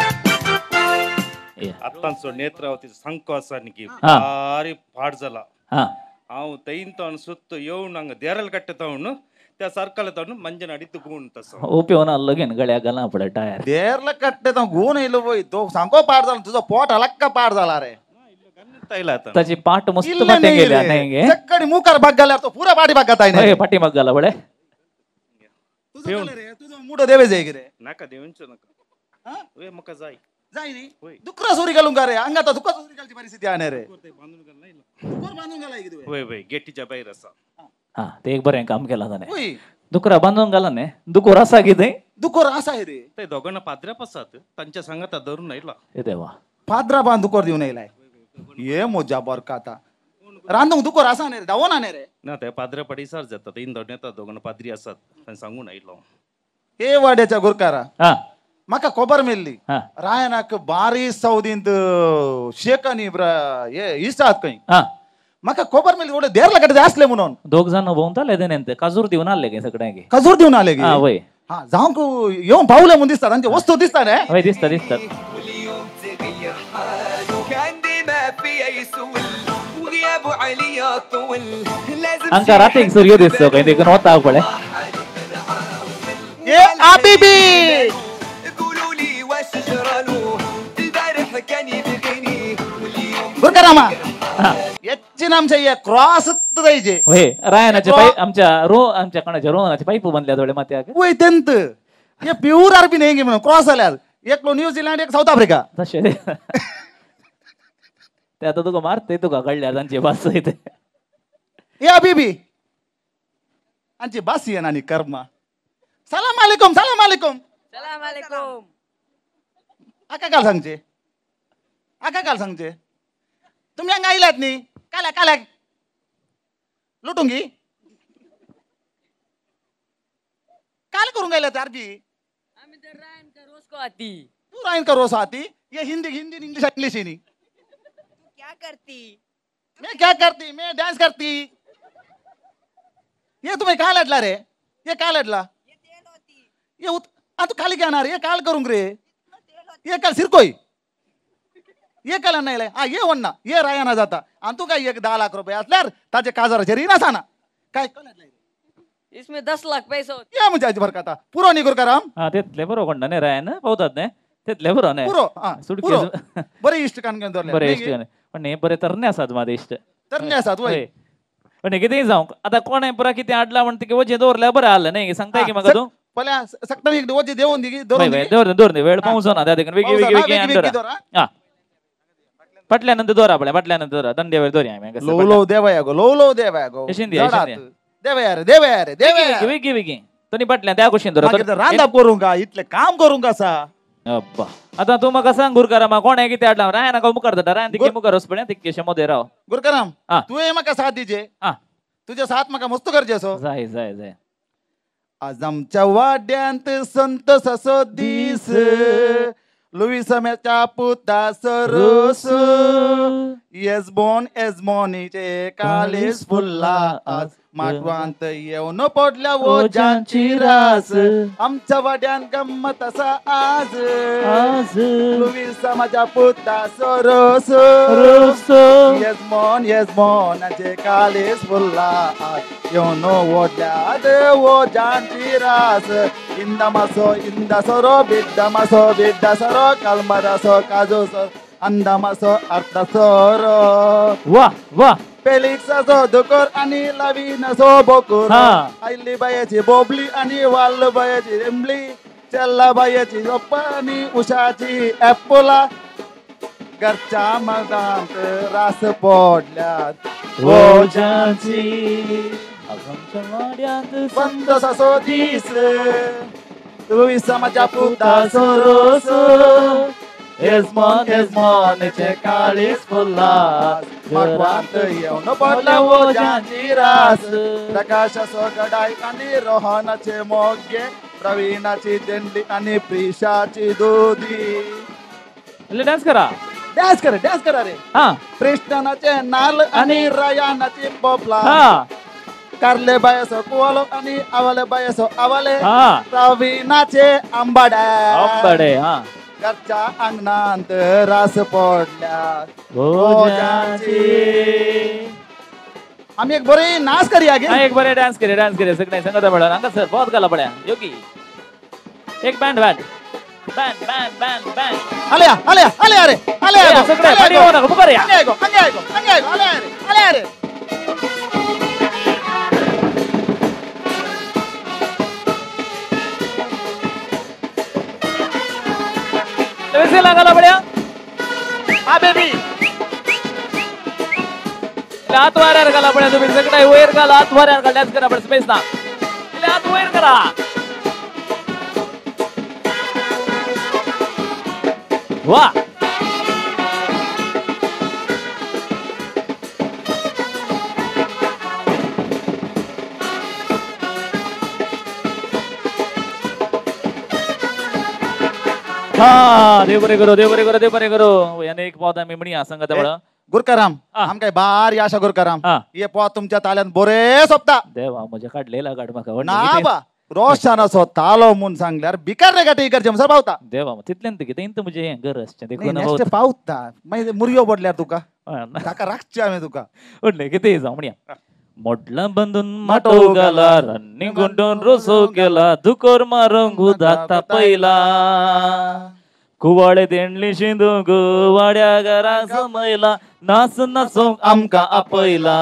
आतांचो नेत्रावती संकोसाనికి भारी फाट जाला हांव तैन सुत्त येवन हांगा देराल कट्टता त्या सर्कल मंजन अडित गुण तसो उपयोग लगेन गळ्या गला पडे टायर देरला कट्टे गुण येलो वय तो सांको पाड जाला तुझो पोट हलक्का पाड जाला रे त्याची पाठ मस्त पटे गेल्या नाही गे सकाळी मुखार भाग गेल्यावर तो पुरा पाठी भाग गाताय नाही पाठी भाग गेला बडे तुझो मुडो देवे जाय रे नाका देवंचो नका वे मका जाय रे दुकरा सोरी घालून का रे अंगात दुकरा सोरी घालची परिस्थिती आणे रे बांधून घाला वय गेटीच्या बाहेर असा ते एक बरें काम केला ताणे दुकरा बांधून घाला ने दुकोर आसा कितें दुकोर आसा रे ते दोघांना पाद्र्या पासात तांच्या सांगात धरून आयला हे देवा पाद्रा बांध दुकोर देऊन आयलाय ये मोजा बरकाता रांदूंक दुकोर आसा रे दावोन आने रे ना ते पाद्र्या पडिसार जाता इन दोन दोघांना पाद्री आसात तांणी सांगून आयलो हे वाड्याच्या गुरकारा म्हाका खबर मेल्ली रायनाक बारी सौदींत शेकानी हे इसात खंय म्हाका खबर मेल्ली थोडे देर लागत आसले म्हणून दोग जाण भोंवताले तेने काजूर दिवन आले गे सगळ्यांक काजूर दिवन आले गे वय जावंक येवन पावले म्हणून दिसता तांचे वस्तू दिसता रे वय दिसता हांका रातीक सूर्य दिसतो खंय देखून वता पळय ए आबीबी गुरकारामा ಹೆಚ್ಚಿನ ಅಂಶ ಕ್ರಾಸ್ फक्त जायचे होय रायनाचे पाईप आमच्या कोणाच्या रोहनाचे पाईप बनल्या थोडे माते वय तेंत हे प्युअर आरपी नाही म्हणून क्रॉस आल्यात एक न्यूझीलंड एक साऊथ आफ्रिका तसे ते आता तुका मारते तुका कळल्या त्यांची भास येते या बीबी आमची बासी आणि कर्मा सलाम अलैकुम सलाम अलैकुम सलाम अलैकुम आका काल सांगचे तुम्ही हंगा आयलात नी काल्या लुटुंगी काल करून गेल्यात आरबी आम्ही तर रायन का रोज को आती तू रायन का रोज आती ये हिंदी इंग्लिश ही नहीं तू क्या करती मैं क्या करती मैं डांस करती ये तुम्हें कहा लडला रे ये कहा लडला ये तू खाली क्या ना रे ये काल करूंग रे ये काल सिरकोई ये काल नाही लय ये वन्ना ये रायाना जाता आणि तू काय 10 लाख रुपये असल्यार ताजे काजाराचे रीना साना काय इसमें 10 लाख पैसे होते या म्हणजे फरक आता पुरो निगुर कराम हा तेतले बरो कोण नाही रायन पावतात नाही तेतले बरो नाही पुरो सुटके बरे इष्ट कान घेऊन धरले बरे इष्ट पण हे बरे तरणे असतात माझे इष्ट तरणे असतात वय पण हे किती जाऊ आता कोण आहे पुरा किती आडला म्हणते की वजे दोरल्या बरं आलं नाही सांगताय की मग तू पल्या सक्तन एक वजे देऊन दिगी दोर दे वेळ पाऊस ना त्या ठिकाणी वेगवेगळे हा पटल्यानंतर दोरा पटल्यानंतर दोरा दंडे वेळ दोरी आम्ही लो देवया गो देवया वेगी तुम्ही पटल्या त्या गोष्टी रांदा करू का इथले काम करू का सा अब्बा आता तू मग सांग गुरकारामा कोण आहे किती आडला राय ना का मुकर राय तिके मुकर असपणे तिके शमोदे राव गुरकाराम तू ये मका साथ दीजे तुझ्या साथ मका मस्त गरजेसो जाय आज आमच्या वाड्यांत संत ससोदीस लुईसम्याच्या पुता सरोस येजमोनीचे कालीस फुल्ला आज माटवांत येऊन पडल्या ओजांची रास आमच्या वाड्यान गंमत असा आज लुईसमाच्या पुता सरोस येजमोनाचे कालीस फुल्ला आज येऊन ओढल्या ओजांची रास इंदमासो इंदासरो बिड्डासरो कलमदासो काजोसो अंदामासो अर्थसरो वा पेलिक्साचो दुकर आणि लावीनाचो बोकुर आयली बायाची बोबली आणि वाल बायाची रेंबली चल्ला बायाची गप्पा आणि उषाची ऍपोला घरच्या मगांत रास पडल्यात ओजांची बंद ससो दीस तुवी समाजा पुता सरोस येजमोनचे काळीस फुल्ला माटवांत येऊन पडल्या ओजांची रास प्रकाशाचो गडाई आणि रोहनाचे मोगे प्रवीणाची दिंडी आणि प्रिशाची दुधी डान्स करा रे कृष्णाचे नाल आणि रयानाची पोपला कारले बायसो कुवालो आणि आवले बायसो आवले प्रवीणाचे आंबाडे घरच्या अंगणात रास पडल्या आम्ही एक बरे नाच करूया एक बरे डान्स करे सगळे संगत पडा अंगा सर बहुत गला पड्या योगी एक बँड आले सगळे पाडी हो ना पुकार या आले वैसे लागला पड्या हा बेबी हात वाऱ्यावर घाला पड्या तुम्ही सगळे वयर घाला हात वाऱ्यावर घाला डान्स करा पड स्पेस ना हात वयर करा वा देव बरे करो याने एक पौधा मी म्हणया सांगत बळा गुरकाराम आम काय बार आशा गुरकाराम ये पौध तुमच्या ताल्यान बरे सोपता देवा म्हज्या काढलेला गाड म्हाका ना बा रोशानाचो तालो म्हूण सांगल्यार बिकार रे गाठी इकडचे म्हणसर पावता देवा तितल्यान कितें इंत म्हणजे हें घर असचें देखून नेक्स्ट पावता मागीर मुरयो पडल्यार तुका ताका राखचे आमी तुका उरले कितें जावं म्हणया मोडला बांधून माटो घाला रन्नी गुंडून रोसो केला दुकोर मारूंक उदाक तापयला कुवाडे तेंडली शिंदूक वाड्या घरा समयला नाच नाचोंक आमकां आपयला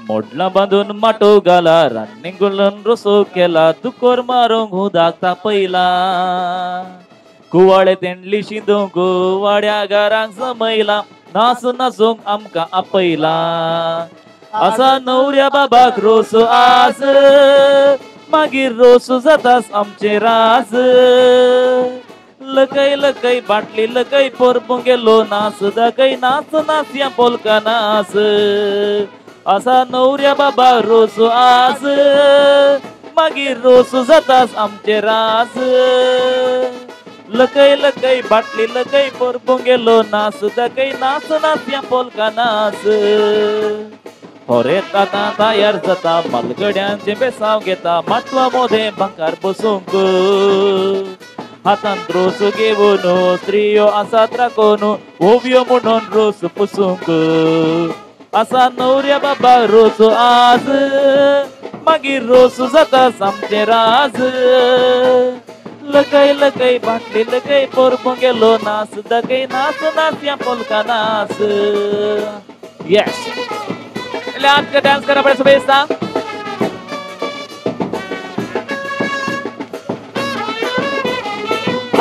मोडला बांधून माटो गाला रान्नी गुलन रोसो केला तुकोर मारूंक उदाक तापयला कुवाळे तेंडली शिंदूंक वाड्या घरांक समयला नासून नासूंक आमकां आपयला असा नवऱ्या बाबाक रोस आस मागीर रोस जातास आमचे रास लकय लकय बाटली लकय परपूंक गेलो नास दाकय नाच नाच या पोलका नास असा नवऱ्या बाबा रोस आस मागीर रोस जातास आमचे रास लकय लकय बाटली लकय परपूंक गेलो नास दाकय नाच नाच या पोलका नास होरे ताता तयार जाता मालगड्यांचे बेसाव घेता माटवा मोदे भांकार बसूंक हातांत रोस घेवन स्त्रियो आसात राखून ओव्यो म्हणून रोस पुसूंक असा नवऱ्या बाबा रोस आज मागीर रोस जाता आमचे राज लकय लकय बाटली लकय परपूंक गेलो नास दाकय नाच नाच या पोलका नास यस आज का डांस करा बड़े शुभेच्छा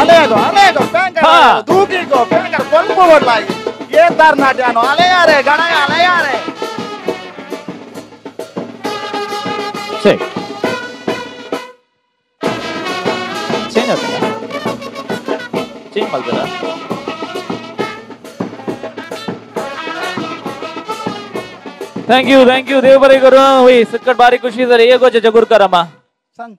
अलेगो पेंकर दूकीगो पेंकर पंप बोडलाई ये तार नाट्यानो आले यारे गणाय आले यारे चेक चेंज होता चेंज मत करा थँक यू देव बरे करू होई सकट बारीक खुशी झाली एक गोष्ट गुरकर अम्मा सांग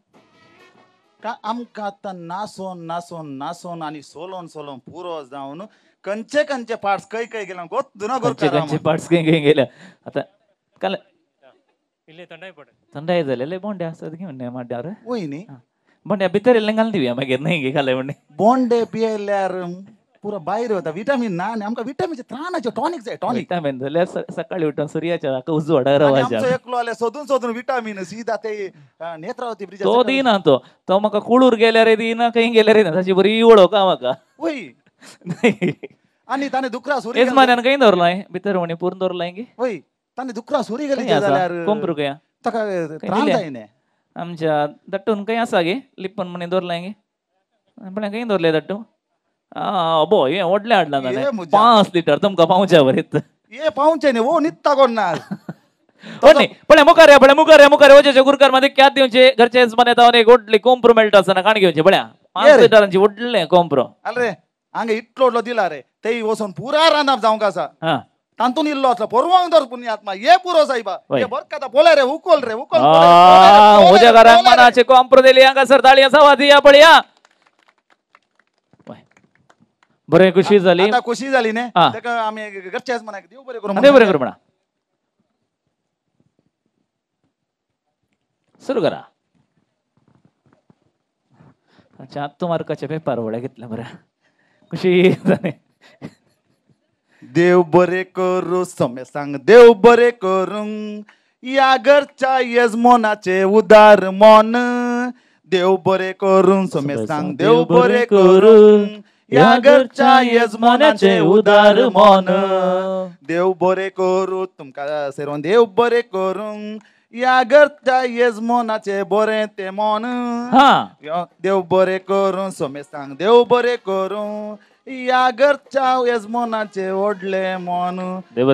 का आमकां आतां नासून नासून नासून आणि सोलोन सोलोन पुरो जावन कंचे कंचे पार्ट्स खंय खंय गेला गोत ना गुरकर कंचे पार्ट्स खंय गेले आता काल इल्ले थंडाय झालेले बोंडे असतात घेऊन माड्यावर होय न्ही बोंड्या भितर इल्ले घालून दिवया मागीर नाही घे खाले म्हणे बोंडे पियल्यार पुरा भायर वता विटामिन ना आणि आमकां विटामिनचे त्राणाचे टॉनिक जाय टॉनिक विटामिन जाल्यार सकाळी उठून सूर्याच्या उजवाडार आमचो एकलो आले सोदून सोदून विटामिन सीधा ते नेत्रावती ब्रिज तो दिना तो म्हाका कुळूर गेल्यार दिना खंय गेल्यार दिना ताची बरी वळख म्हाका होय आणि ताने दुकरा सुरी यजमान्यान खंय दवरलाय भितर म्हणे पूर्ण दवरलाय गे होय ताने दुकरा सुरी गेली जाल्यार कोंपरू कया ताका त्राण जायने आमच्या दट्टून खंय आसा गे लिप्पन म्हणे दवरलाय गे पण खंय दवरले दट्टू अबो ये ओडले हाडला जाले 5 लिटर तुमका पावच्यावर येत ये पावचे न्ही वो नित्ता कोन्ना पण मुखार वचेचे गुरकार मध्ये क्या दिवचे घरचे यजमान येता एक ओडली कोंप्रो मेळटा आसतना काण घेवचे बळ्या 5 लिटरांची ओडले कोंप्रो अरे हांगा इतलो दिला रे ते वचून पुरा रांदप जावंक आसा तांतून इल्लो आसलो परवांग दर पुण्यात्मा ये पुरो सायबा ये बरकाता बोले रे उकोल म्हज्या घराक मनाचे कोंप्रो दिली हांगासर ताळी आसा वादिया पळया बरे खुशी झाली आता खुशी झाली ने तेका आम्ही घरच्याच मनाक देव बरे करू देव बरे करू म्हणा सुरू करा अच्छा मार्काचे पेपर वळ्या घेतल्या बरं खुशी झाली देव बरे करू समे सांग देव बरे करूं या घरच्या यजमानाचे उदार मन देव बरे करून समे सांग देव बरे करूं या घरच्या यजमानाचे उदार मन देव बरे करू तुमका सर्वांक देव बरे करूं या घरच्या यजमानाचे बरे ते मन देव बरे करून समे सांग देव बरे करूं या घरच्या यजमानाचे ओढले मन देव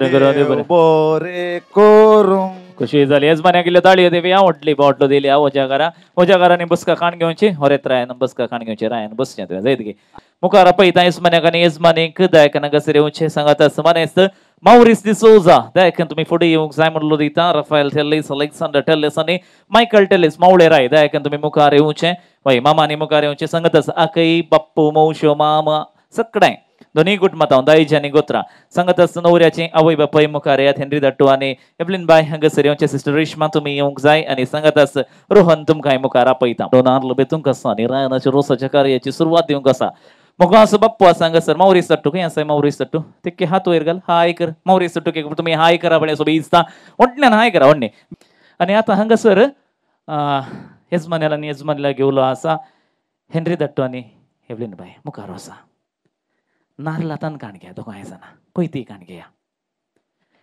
बरे करूं खुशी झाली यजमान्या गेले ताळी देवी आवडली बाटलो दिली ओजागारांनी बसका खाण घेवची होरेत रायन बसका खाण घेवची रायन बसचे जायत गे मुखार पळयता यजमान्याक यजमानीक दायकन घसरे उंचे सांगात समानेस्त माउरिस डिसोजा दायकन तुम्ही फुडें येवंक जाय म्हणलो दिता रफायल टेल्लिस अलेक्सांडर टेल्लिस आणि मायकल टेल्लिस मावळे राय दायकन तुम्ही मुखार येवचे वय मामानी मुखार येवचे सांगत आकई बाप्पू मौशो मामा सगळें दोन्ही कुटुंबात दाईजानी गोत्रा सांगत नवऱ्याचे आवय बापाय मुखार येत हेनरी दट्टू आणि एबलिन बाय हांगासर येवचे सिस्टर रेश्मा तुम्ही येवंक जाय आणि सांगत रोहन तुमकां मुखार आपयता दोनार बेतूंक आसा आणि रायनाच्या रोसाच्या कार्याची सुरवात दिवंक आसा मग असं बाप्पू सांगासर माउरिस दट्टू खंय आसा माउरिस दट्टू ते हात वयर घाल हाय कर माउरिस दट्टू के तुम्ही हाय करा बळे सोबत इस्ता ओटण्यान हाय करा ओडणे आणि आता हांगासर यजमान्याला आणि यजमानीला घेवलो आसा हेनरी दट्टू आणि एबलिन बाय मुखार आसा नारलातान काण घ्या दोगांय जाणां पळय ती काण घेया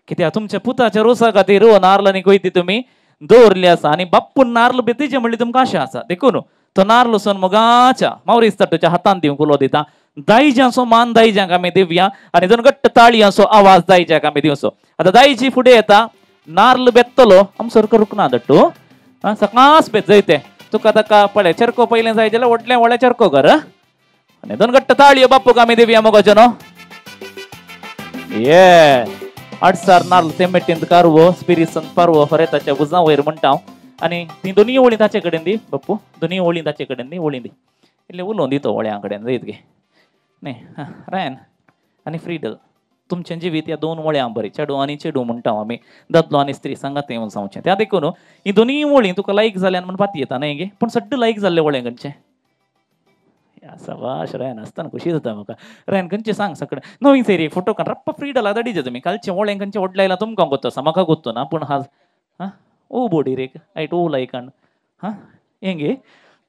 कित्या तुमच्या पुताच्या रोसा खातीर नारळांनी कोयती तुम्ही दवरली आसा आणि बाप्पून नारळ बेतीचे म्हणली तुमकां आशा आसा देखून तो नारळ सोन मोगाच्या मावरीस तट्टूच्या हातान दिवंक उलो दिता दाईजांचो मान दाईजांक आमी दिवया आणि दोन घट्ट ताळयांचो आवाज दाईजाक आमी दिवचो आता दाईजी फुडें येता नारळ बेत्तलो आमसर करूंक ना दट्टू सकाळच बेत जैते तुका ताका पळय चरको पयलें जाय जाल्यार व्हडलें व्हडलें चरको कर आणि दोन घट्ट ताळयो बापूक आमी दिवया मोगाचो न्हू ये 8 सार नारळ तेमेटींत कारवो स्पिरिसन पारवो हरेताच्या उजां वयर म्हणटा आणि ती दोनी ओळी ताचे कडेन दी बाप्पू दोनी ओळी ताचे कडेन दी ओळी दी इल्लें उलोवन दितो ओळ्यां कडेन जायत गे न्ही रायन आनी फ्रीडल तुमचें जिवीत ह्या 2 वळ्यां बरी चेडू आनी चेडू म्हणटा आमी दादलो आनी स्त्री सांगात येवन जावचें त्या देखून ही दोनी वळी तुका लायक जाल्यान म्हण पाती येता न्ही गे पूण सड्ड लायक जाल्ले वळें खंयचें सवाश रायन आसतना खुशी जाता म्हाका रायन खंयचें सांग सगळें नवीन सेरी फोटो काड रप्पा फ्रीडला धाडिचे तुमी कालचें वळें खंयचें व्हडलें तुमकां गोत्तो आसा म्हाका गोत्तो ना पूण हाज ओ बोडी रे आयट ओ लायकान हेंगे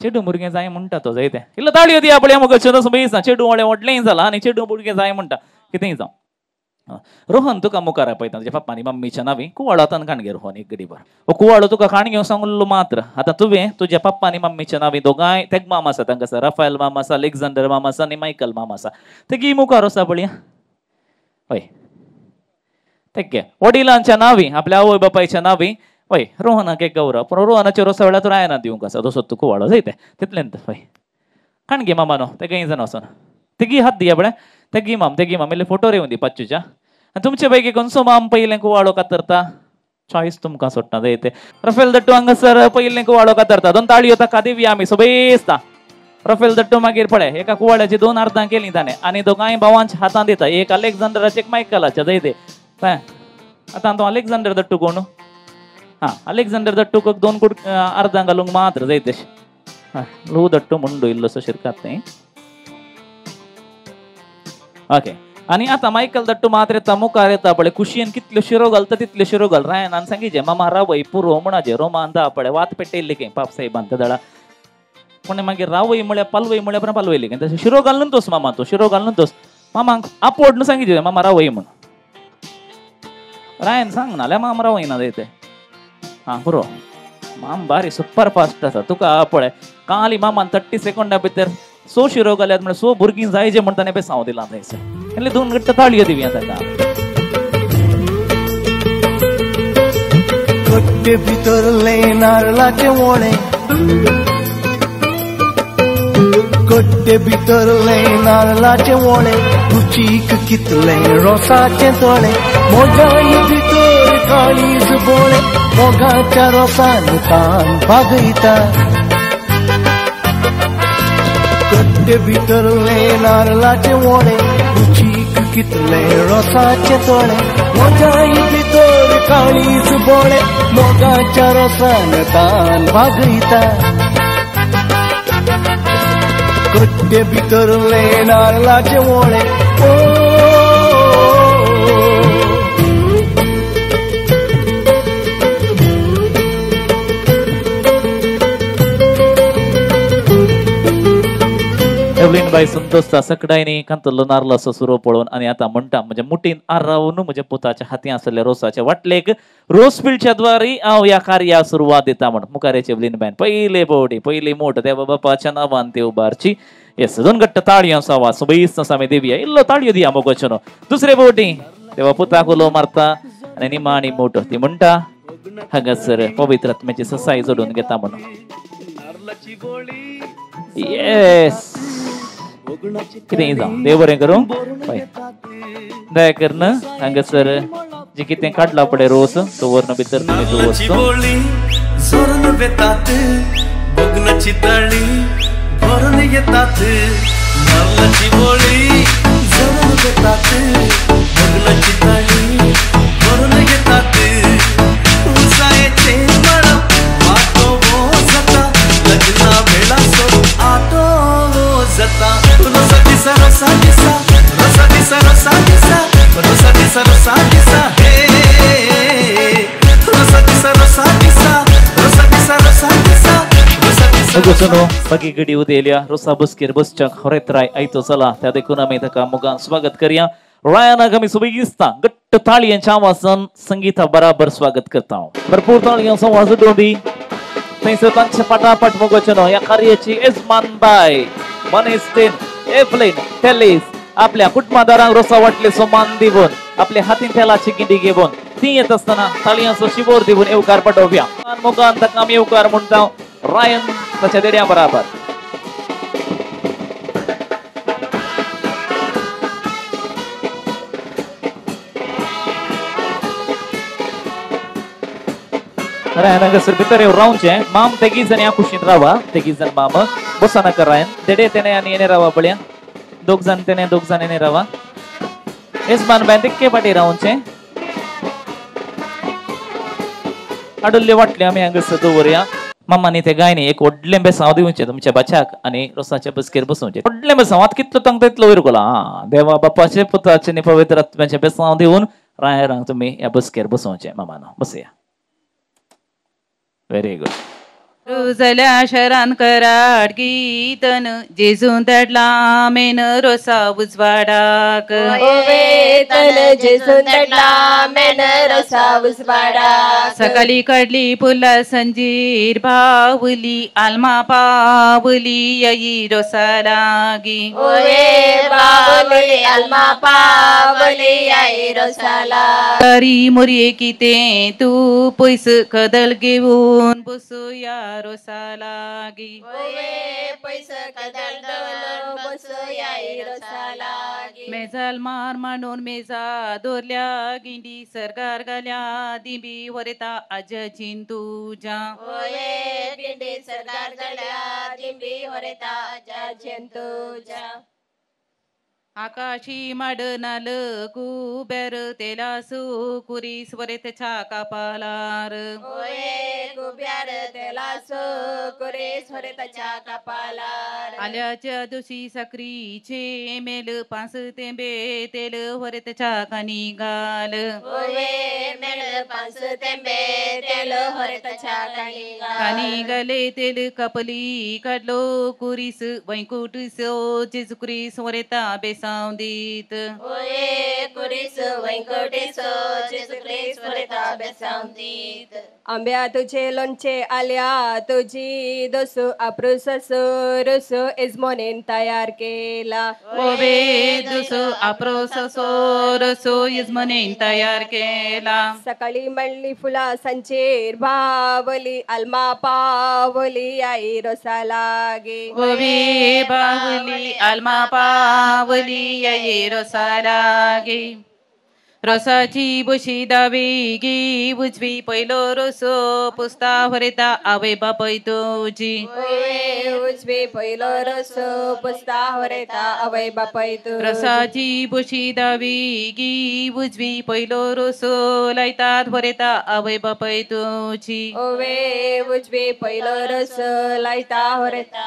चेडू भुरगें जाय म्हणटा तो जायतें इल्लो ताळयो दिया पळय म्हाका चेडू चेडू व्हडलें जाला आनी चेडू भुरगें जाय म्हणटा कितेंय जावं रोहन तुका मुखार आपयता तुज्या पप्पानी मम्मीच्या नावी कुवाळो आतां काण घे रोहन एक गडीभर हो कुवाळो तुका काण घेवंक सांगलो मात्र आतां तुवें तुज्या पप्पानी मम्मीच्या नावी दोगांय तेग मामा आसा तांकां आसा राफायल मामा आसा अलेक्झांडर मामा आसा आनी मायकल मामा आसा तेगी मुखार आसा पळय हय तेग घे वडिलांच्या नावी आपल्या आवय बापायच्या नावी हय रोहनाक एक गौरव पूण रोहनाच्या रोसा वेळार तूं रायना दिवंक आसा तसो तूं कुवाळो जायतें तितलेंत हय काण घे मामा न्हू तेगे जाण वचोन तेगी हात दिया पळय तेगी माम इल्ले फोटो रेवन दी पांचूच्या तुमचे पैकी खंयचो माम पयलें कुवाळो कातरता चॉयस तुमकां सोडटा जायतें रफेल दट्टू हांगासर पयलें कुवाळो कातरता 2 ताळयो ताका दिवया आमी सोबेस्ता रफेल दट्टू मागीर पळय एका कुवाळ्याची 2 अर्दां केलीं ताणें आनी दोगांय भावांच्या हातान दिता एक अलेक्झांडराचे एक मायकलाच्या जायतें पळय आतां तो अलेक्झांडर दट्टू कोण अलेक्झांडर दट्टूक 2 अर्दां घालूंक मात्र जायतें लो दट्टू म्हणून इल्लोसो शिरकात न्ही ओके आणि आता मायकल दट्टू मात्र येता मुखार येता पळय कुशीन कितल्यो शिरो घालता तितल्यो शिरो घाल रायनान सांगिजे मामा रावय पुरो म्हणा रोमान दा पळय वात पेटयल्ली खंय पाप साहेबान त्या दळा पण मागीर रावय म्हळ्यार पालवय म्हळ्यार पालवयली खंय तशें शिरो घालून तोस मामा तो शिरो घालून तोस मामांक आपोड न्हू सांगिजे मामा रावय म्हण रायन सांग ना जाल्यार मामा रावय ना जायते पुरो माम बारी सुपर फास्ट आसा तुका पळय काली मामान 30 सेकंडा भितर 100 शिरो घाल्यात म्हणजे 100 भुरगीं जाय जे म्हणटा ने बेसांव दिला थंयसर એટલે 2 घट्ट ताळयो दिवया ताका कट्टे भितरले नारळाचे वोणे कट्टे भितरले नारळाचे वोणे रुचीक कितले रोसाचे तोणे मोगाई भितर काळीज बोळे मोगाच्या रोसान तान भागयता कट्टे भितरले नारळाचे वोणे रुचीक कितले रोसाचे तोणे मोगाई भितर काळीज बोळे मोगाच्या रोसान तान भागयता कट्टे भितरले नारळाचे वोणे एवलीन बाई संतोष सकडायनी कांतलो नारळ असो सुरो पळोवन आणि आता म्हणटा म्हणजे मुठीन आर रावून म्हज्या पुताच्या हाती आसलेल्या रोसाच्या वाटलेक रोस पिल्च्या द्वारी हांव ह्या कार्याक सुरवात दिता म्हण मुखारेची एवलीन बायन पयले बोवडी पयली मोठ देवा बापाच्या नांवान ती उबारची येस 2 घट्ट ताळयांचो आवाज सोबीस आमी दिवया इल्लो ताळयो दिया मोगोचनो दुसरे बोवटी देवा पुताक उलो मारता आनी निमाणी मोठ ती म्हणटा हांगासर पवित्र आत्म्याची ससाई जोडून घेता म्हणून येस कितें जावं देव बरें करूं दया करन हांगासर जे कितें काडला पळय रोस तो वर्ण भितर तुमी जोरून वेतात बगनाची ताळी भरून येतात नारळाची बोळी जोरून वेतात बगनाची ताळी भरून येतात उसायचे मळा आटो जाता लग्ना वेळा सो आटो जाता रसा दिसा रसा दिसा रसा दिसा रसा दिसा रसा दिसा रसा दिसा हे रसा दिसा रसा दिसा रसा दिसा रसा दिसा मुगोचनो बाकी गडी उदेल्या रोसा बसकेर बसच्या खरेत राय आयतो चला त्या देखून आमी ताका मुगान स्वागत करया रायानाक आमी सुबेगिस्ता घट्ट ताळयांच्या आवाजान संगीता बराबर स्वागत करता. भरपूर ताळयांचो आवाज उडोवंदी थंयसर तांचे फाटाफाट मोगोचनो ह्या कार्याची येजमान बाय मनेस्टेन एफ्लेन टेलीस आपल्या कुटुंबादारांक रोसा वाटलेचो मान दिवन आपल्या हातीन तेलाची गिंडी घेवन ती येत असताना ताळयांचो शिवोर दिवन येवकार पाठोवया. मोगान ताका आमी येवकार म्हणटा रायन ताच्या देड्या बराबर. रायन हांगासर भितर येवन रावचें. माम तेगी जण ह्या कुशीन रावा. तेगी जण माम बसा नाका रायन. देडे तेणे आनी येणे रावा पळया. दोग जाण तेणे दोग जाण येणे रावा. येजमान बाय तिक्के पाटी रावचें. आडुल्ले वाटले आमी हांगासर दवरया. मामानी ते गायनी एक व्हडलें बेसांव दिवचें तुमच्या बच्चाक आनी रोसाच्या बसकेर बसोवचें. व्हडलें बेसांव आतां कितलो तांकां तितलो वयर गोला. देवा बापाचे पुताचे आनी पवित्र आत्म्याचे बेसांव दिवन रायरांक तुमी ह्या बसकेर बसोवचें. मामानो बसया. Very good. जाल्या शरान कराड कीर्तन जेजून धाडला मेन रोसा उजवाडाक. जेजून धाडला मेन रोसा उजवाडाक. सकाळी काढली पुला संजीर पावली आलमा पावली यई रोसा लागी. पावली आलमा पावली यई रोसा लागी. तरी मोरये किते तू पयस कदल घेऊन बसूया रोसा लागी. पैसा कदल दवलो बसूया रोसा लागी. मेजाल मार मांडून मेजा दोरल्या गिंडी सरकार घाल्या दिंबी वरेता आज चिंतूजा. गिंडी सरकार घाल्या दिंबी वरेता आज चिंतूजा. आकाशी माडनाल कुबेर तेला सुकुरीस वरेतच्या कपालार. कुब्यार तेला सुकुरीस वरेतच्या कपालार. आल्याच्या दिवशी साखरीचे मेल 5 तेंबे तेल वरेतच्या कानी घाल. मेल 5 तेंबे तेल वरेतच्या कानी घाले तेल कपली काढलो कुरीस वैकुंठसो जेजू क्रिस वरेता बेस सावंदीत. कुरीस वैकुंठसो जेजू ख्रिस्त वरेता बेसावंदीत. आंब्या तुझे लोणचे आल्या तुझी दोसो आप्रोसो रोसो इजमोनेन तयार केला. दोसो आप्रोसो रोसो इजमोनेन तयार केला. सकाळी मळली फुला संचेर बावली आलमा पावली आई रोसा लागे. बावली आलमा पावली यई रोसा लागे. रोसाची बशी दावी गी उजवी पहिलो रोसो पुस्ता वरेता आवय बापय तुझी. उजवी पहिलो रोसो पुस्ता वरेता आवय बापय तू. रोसाची बशी दावी गी उजवी पहिलो रोसो लायतात वरेता आवय बापय तुझी. उजवी पहिलो रोसो लायता वरेता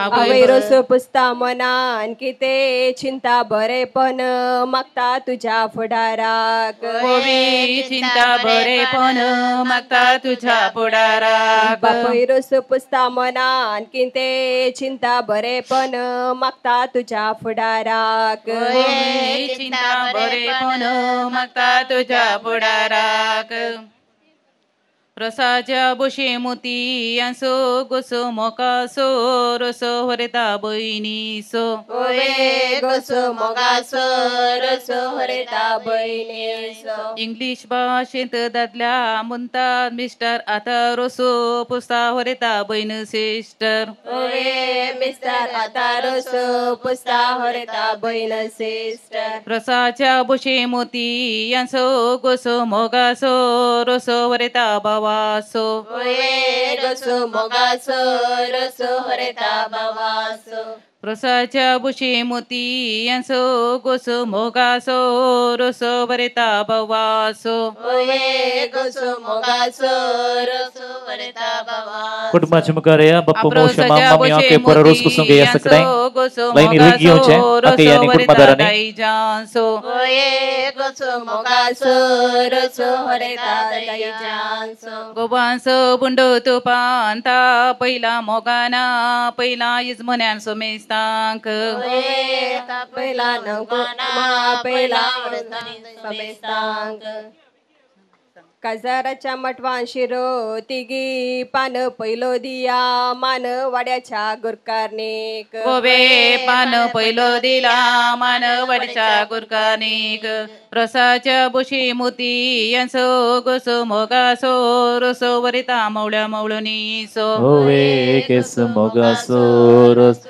आवय रोसो पुस्ता मनान किते चिंता बरेपण मागता तुझ्या फुडाराक. चिंता बरेपण मागता तुझ्या फुडाराक. बापय रोसो पुस्ता मनान किते चिंता बरेपण मागता तुझ्या फुडाराक. चिंता बरेपण मागता तुझ्या फुडाराक. रोसाच्या बोशे मोती यांसो गोसो मोकासो रोसो वरेता बहिणीसो. गोसो मोगासो रोसो वरेता बहिणीसो. इंग्लिश भाषेत दादल्या म्हणतात मिस्टर आता रोसो पुस्ता वरेता बहीण सिस्टर. मिस्टर आता रोसो पुस्ता वरेता बहीण सिस्टर. रोसाच्या बोशे मोती यांसो गोसो मोगासो रोसो वरेता बावा. गोसो मोगासो रोसो वरेता बावासो. रोसाच्या बुशी मोती यांसो गोसो मोगासो रोसो वरेता बावासो. गोसो मोगासो रोसो वरेता बावासो. कुटुंबाचे मुखार या बाप्पू मोशे मामी आके पर रोज कुसुम गे या सगळे लाईनी रुगी होचे आके यानी कुटुंबादारांनी जासो. गोसो मोगासो रोसो वरेता जासो. गोबांसो बुंडो तो पांता पहिला मोगाना पहिला इजमन्यान सोमेस सोमेस्तांक पहिला नवकोना पहिला समेस्तांक काजाराच्या मठवान शिरो तिगी पान पहिलो दिया मान वाड्याच्या गुरकारणीक गोबे पान पहिलो दिला मान वाड्याच्या गुरकारणीक रसाच्या बुशी मोती यांसो गोसो मोगासो रसो वरिता मवळ्या मवळणी सो होवे केस मोगासो रस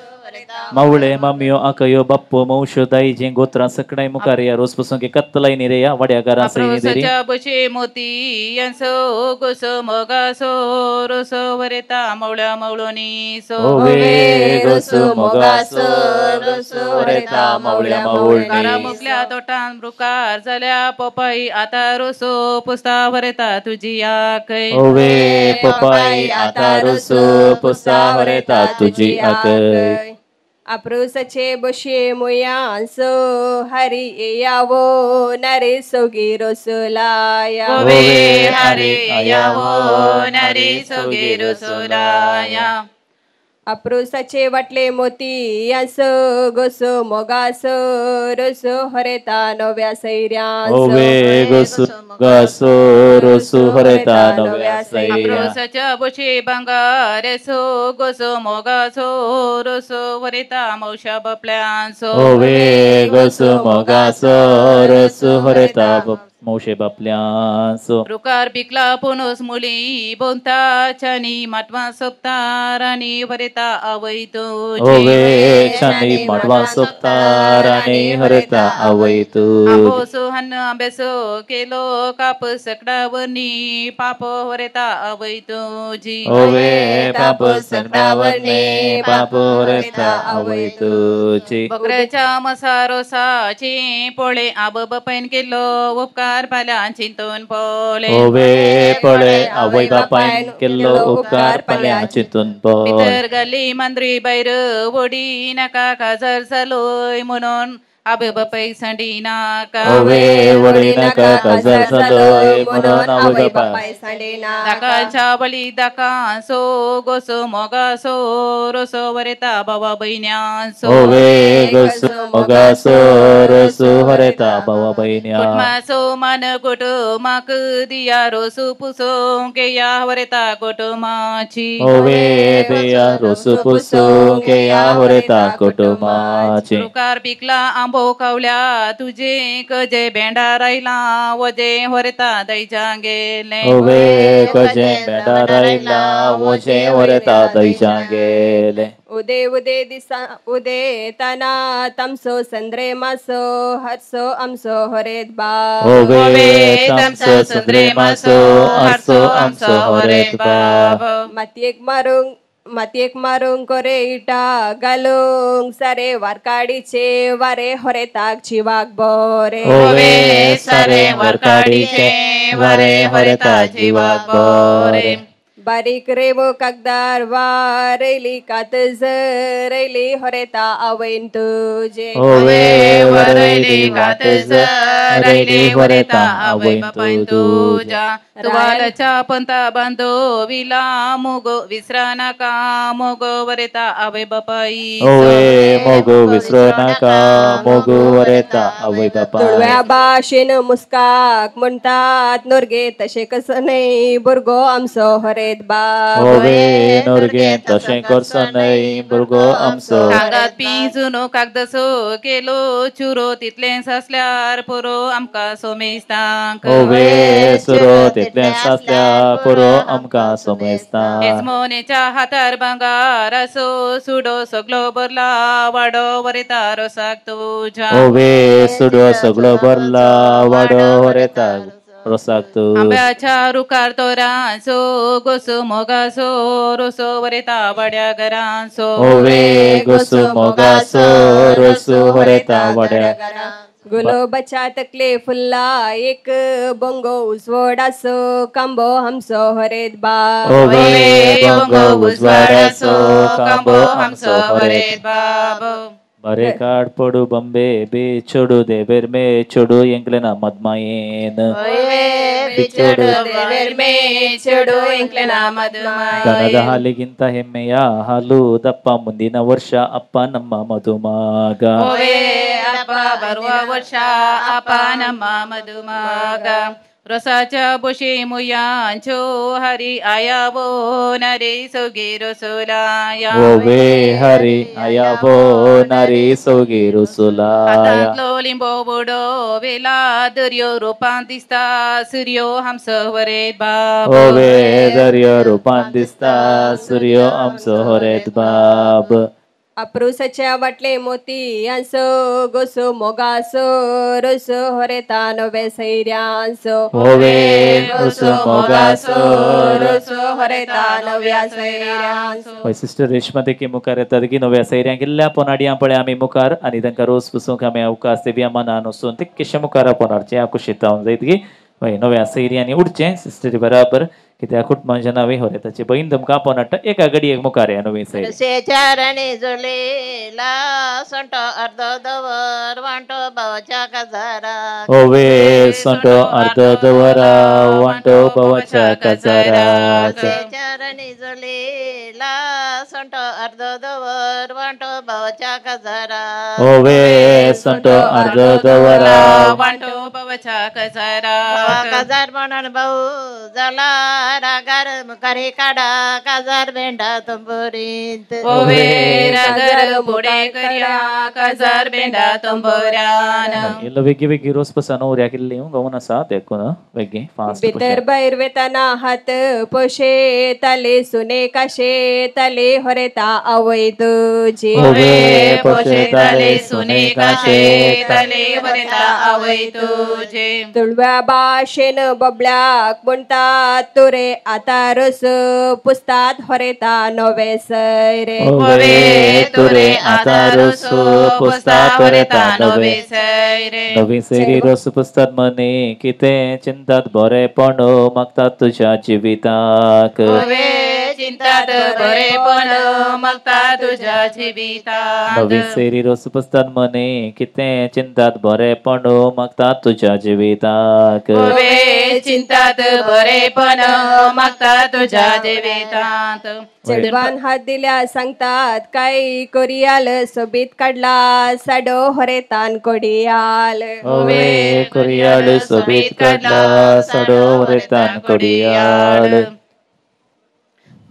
मावळे मामियो आकयो बाप्पो मौशो दाईजे गोत्रा सकडाई मुकारिया रोज पासून के कत्तलाई निरे या वड्या घरा सैनी देरी सचा बशे मोती यांसो गोसो मोगासो रसो वरिता मवळ्या मवळणी सो होवे गोसो मोगासो रसो वरिता मवळ्या मवळणी कारा मुकल्या तोटान रुकार जाल्या पपाई आता रसो पुस्ता वरिता तुझी आकै होवे पपाई आता रसो पुस्ता वरिता तुझी आकै अप्रुसचे बशे मुयांस हरी यावो नरे सोगी रसोलाया होवे हरे यावो नरे सोगी रसोलाया अप्रुसाचे वाटले मोती यांस गोसो मोगासो रसो हरेता नव्या सैर्यांस होवे गोसो मोगासो रसो हरेता नव्या सैर्या अप्रुसाच्या बशे बंगारेसो गोसो मोगासो रसो हरेता मौशा बपल्यांसो होवे गोसो मोगासो रसो हरेता मौशे बापल्यांसो रुकार पिकला पोनोस मुली बोंता छानी माटवा सोपतार आणि वरेता आवयतो होवे छानी माटवा सोपतार आणि हरेता आवयतो आंबोसो हन्न आंबेसो केलो काप सकडावरनी पाप वरेता आवयतो जी होवे पाप सकडावरनी पाप हरेता आवयतो जी बकऱ्याच्या मसारोसाचे पोळे आब बपैन केलो उपकार पाल्यान चिंतून पोले होवे पळे आवय बापायन केल्लो उपकार पाल्या चिंतून पोले भितर गल्ली मंद्री बैर वडी नाका काजर सलोय म्हणून आबे बापायक सांडी नाका होवे वडी नाका काजर सलोय म्हणून आवय बापाय दाकाच्या बळी दाकांसो गोसो मोगासो रसो वरेता बाबा बहिण्यांसो होवे गोसो मोगासो रसो हरेता बाबा बहिण्या कुटमासो मान कुटुमाक दिया रोसू पुसो केया वरेता कुटुमाची होवे दिया रोसू पुसो केया वरेता कुटुमाची रुकार पिकला आंबो कावल्या तुझे कजे भेंडा रायला वजे वरेता दैजा गेले होवे कजे बेडा रायला वजे वरेता दैजा गेले उदे उदे दिसा उदे तना तमसो संद्रे मासो हर्सो आमसो हरेत बा होवे तमसो संद्रे मासो हर्सो आमसो हरेत बा मातयेक मारूंक करे इटा घालूंक सारे वारकाडीचे वारे हरेताक जिवाक बरे होवे सारे वारकाडीचे वारे हरेता जिवाक बरे बारीक रेवो कागदार वारैली कातज रैली हरेता आवैन तुझे होवे वरैली कातज रैली हरेता आवैन तुझा तुवालच्या पंता बांधो विला मोगो विसरा नाका मोगो वरेता आवय बापाई होवे मोगो विसरो नाका मोगो वरेता आवय बापाई तुळव्या भाशेन मुस्काक म्हणतात नोरगे तशे कस नाही भुरगो आमचो हरेत बा होवे नोरगे तशे करसो नाही भुरगो आमचो कागदात पिंजुनो कागदसो केलो चुरो तितले सासल्यार पुरो आमका सोमेस्तांक होवे सुरो तितले सासल्या पुरो आमका सोमेस्ता यजमानेच्या हातार भांगार असो सुडो सगळो बरला वाडो वरेता रोसाक तुझ्या होवे सुडो सगळो बरला वाडो वरेता रोसाक तू आंब्याच्या रुकार तोरांसो गोसो मोगासो रोसो वरेता वाड्या घरांसो होवे गोसो मोगासो रोसो वरेता वाड्या गुलाबाच्या तकले फुल्ला एक बंगो उजवडासो कांबो हमसो हरेत बा होवे बंगो उजवडासो कांबो हमसो हरेत बाब बरे काड पडू बंबे बे छोडू देवेर मे छोडू ಎಂಕ್ಲೆನ ಮದ್ಮಾಯೇನ ಬಿಚ್ಚಡು ದೇವರ್ ಮೇ ಚಡು ಎಂಕ್ಲೆನ ಮಧುಮಾಯ ದನದ ಹಾಲಿಗಿಂತ ಹೆಮ್ಮೆಯ ಹಾಲು ದಪ್ಪ ಮುಂದಿನ ವರ್ಷ ಅಪ್ಪ ನಮ್ಮ ಮಧುಮಾಗ ಅಪ್ಪ ಬರುವ ವರ್ಷ ಅಪ್ಪ ನಮ್ಮ ಮಧುಮಾಗ रसाच्या बोशे मुयांचो हरी आयावो नरे सोगे रसोलाया ओवे हरी आयावो नरे सोगे रसोलाया लिंबो बुडो वेला दर्यो रूपान दिसता सूर्यो हमस वरेत बाब ओवे दर्यो रूपान दिसता सूर्यो हमस वरेत बाब अप्रुसाच्या वाटले मोती यांसो गोसो मोगासो रोसो हरेता नवे सैर्यांसो ओवे गोसो मोगासो रोसो हरेता नव्या सैर्यांसो होय सिस्टर रेश्मा देखील मुखार येतात की नव्या सैऱ्यां गेल्ल्या पोनाडयां पळय आमी मुखार आनी तांकां रोस पुसूंक आमी अवकाश दिवया मनान वचून ते कशे मुखार पोनारचे या कुशीत जावन जायत की होय नव्या सैऱ्यांनी उडचें सिस्टरी बराबर कित्याक कुटुंबाच्या नावे होरे ताची बहीण तुमकां पोनाडटा एका घडयेक मुखार या नवी सैरी चरणी जुलेला संटो अर्ध दवर वांटो भावाच्या काजारा ओवे संटो अर्ध दवरा वांटो भावाच्या काजारा चरणी जुलेला संटो अर्ध दवर वांटो भावाच्या काजारा ओवे संटो अर्ध दवरा वांटो भावाच्या काजारा काजार म्हणून भाऊ झाला रागार मुखारी काढा काजार भेंडा तंबोरीत ओवे रागर मोडे कर्या काजार भेंडा तंबोऱ्यान इल्लो वेगी वेगी रोस पसन उर्या केल्ली गवून आसा देखून वेगी फास्ट भितर भायर वेताना हात पोशे तले सुने काशे तले हरेता आवय तुझी ओवे पोशे तले सुने काशे तले हरेता आवय तुझे तुळव्या भाशेन बबल्याक म्हणतात तुरे आता रस पुसतात हरेता नवे सैरे ओवे तुरे आता रस पुसतात हरेता नवे सैरे नवी सैरी रस पुसतात मने किते चिंतात बरेपण मागतात तुझ्या जिविताक ओवे चिंतात बरेपण मागतात तुझ्या जिविताक नवी सैरी रस पुसतात मने किते चिंतात बरेपण मागतात तुझ्या जिविताक ओवे चिंतात बरेपण मागता तुझ्या जिवितांत चढवान हात दिल्या सांगतात काय कोरियाल सोबीत काढला साडो हरेतान कोडियाल ओवे कोरियाल सोबीत काढला साडो हरेतान कोडियाल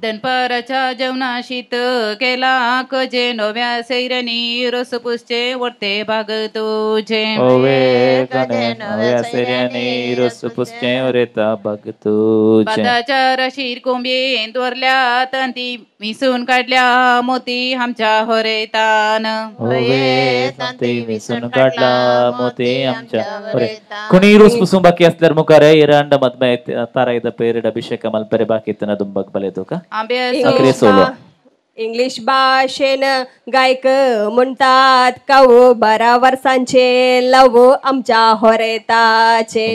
दनपाराच्या जेवणाशीत केला कजे नव्या सैरनी रस पुसचे वरते भाग तुझे ओवे कने नव्या सैर्यानी रस पुसचे वरेता भाग तुझे बादाच्या रशीर कोंबयेन दवरल्या तंती मिसून काढल्या मोती आमच्या होरेतान ओवे तंती मिसून काढला मोती आमच्या होरेतान कोणी रोस पुसून बाकी असल्यार मुखार इरांड मदमे तारायद पेरड अभिषेक मलपरे बाकी तना दुंबक बलेतो का इंग्लिश भाषेन गायक म्हणतात काऊ 12 वर्षांचे लव आमच्या होरेताचे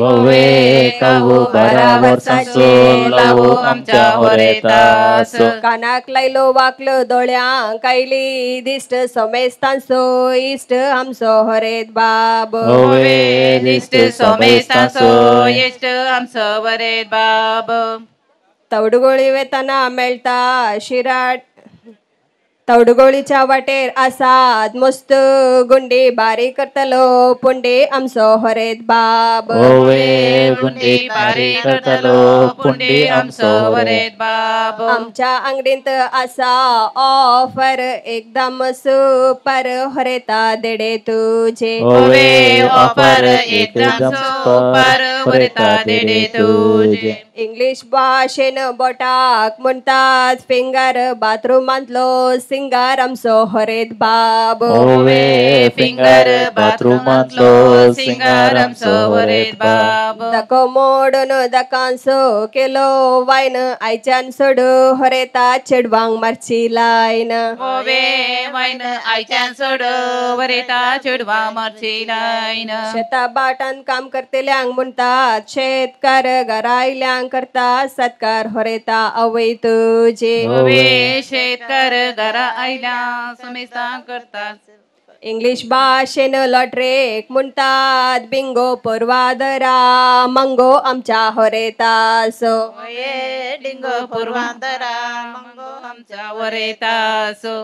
काऊ 12 वर्षांचो लव आमच्या होरेताचो कानाक लायलो वाकलो दोळ्यांक कायली दिष्ट समेस्तांचो इष्ट आमचो होरेत बाब दिष्ट समेस्तांचो इष्ट आमचो होरेत बाब तवडगोळी वेताना मेळटा शिराट तवडगोळीच्या वाटेर आसात मस्त गुंडी बारी करतलो पुंडे आमचो हरेत बाब गुंडी बारी करतलो पुंडे आमचो हरेत बाब आमच्या अंगडींत आसा ऑफर एकदम सुपर हरेता देडे तुझे ऑफर एकदम सुपर हरेता देडे तुझे इंग्लिश भाषेन बोटाक म्हणतात फिंगर बाथरूमांतलो सिंगार आमचो हरेत बाब फिंगर बाथरूमांतलो सिंगार आमचो हरेत बाब दाको मोडून दाकांसो केलो वायन आयच्यान सोड हरेता चेडवांक मारची लायन वायन आयच्यान सोड हरेता चेडवांक मारची लायन शेता बाटान काम करतेल्यांक म्हणतात शेतकार घरायल्यांक करता सत्कार हरेता आवय तुझे शेतकार घरा आयल्या समेस्ता करता इंग्लिश भाषेन लॉटरेक म्हणतात बिंगो पूर्वादरा मंगो आमच्या होरेतासो डिंगो पूर्वांतरा मंगो आमच्या वरेतासो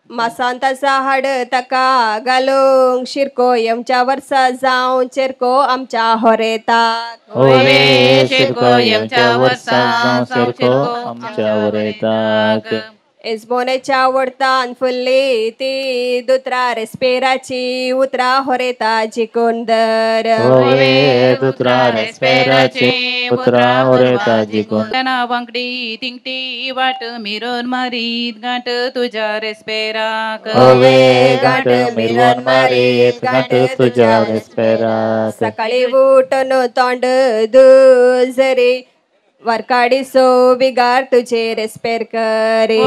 मासांत हाड तका घालूंक शिरको यमच्या वर्सा जावं चेरको आमच्या होरेताक शिरको यमच्या वर्सा जावं चेरको आमच्या वरेताक एसबोनेच्या वडतान फुल्ली ती दुत्रा रेस्पेराची उतरा होरेता जिकुंदर दुत्रा रेस्पेराची उतरा होरेता जिकुंदर वांगडी तिंगटी वाट मिरोन मारीत गाठ तुझ्या रेस्पेराक गाठ मिरोन मारीत गाठ तुझ्या रेस्पेराक सकाळी उठून तोंड दुजरी वरकाडी सो बिगार तुझे रेस्पेर करे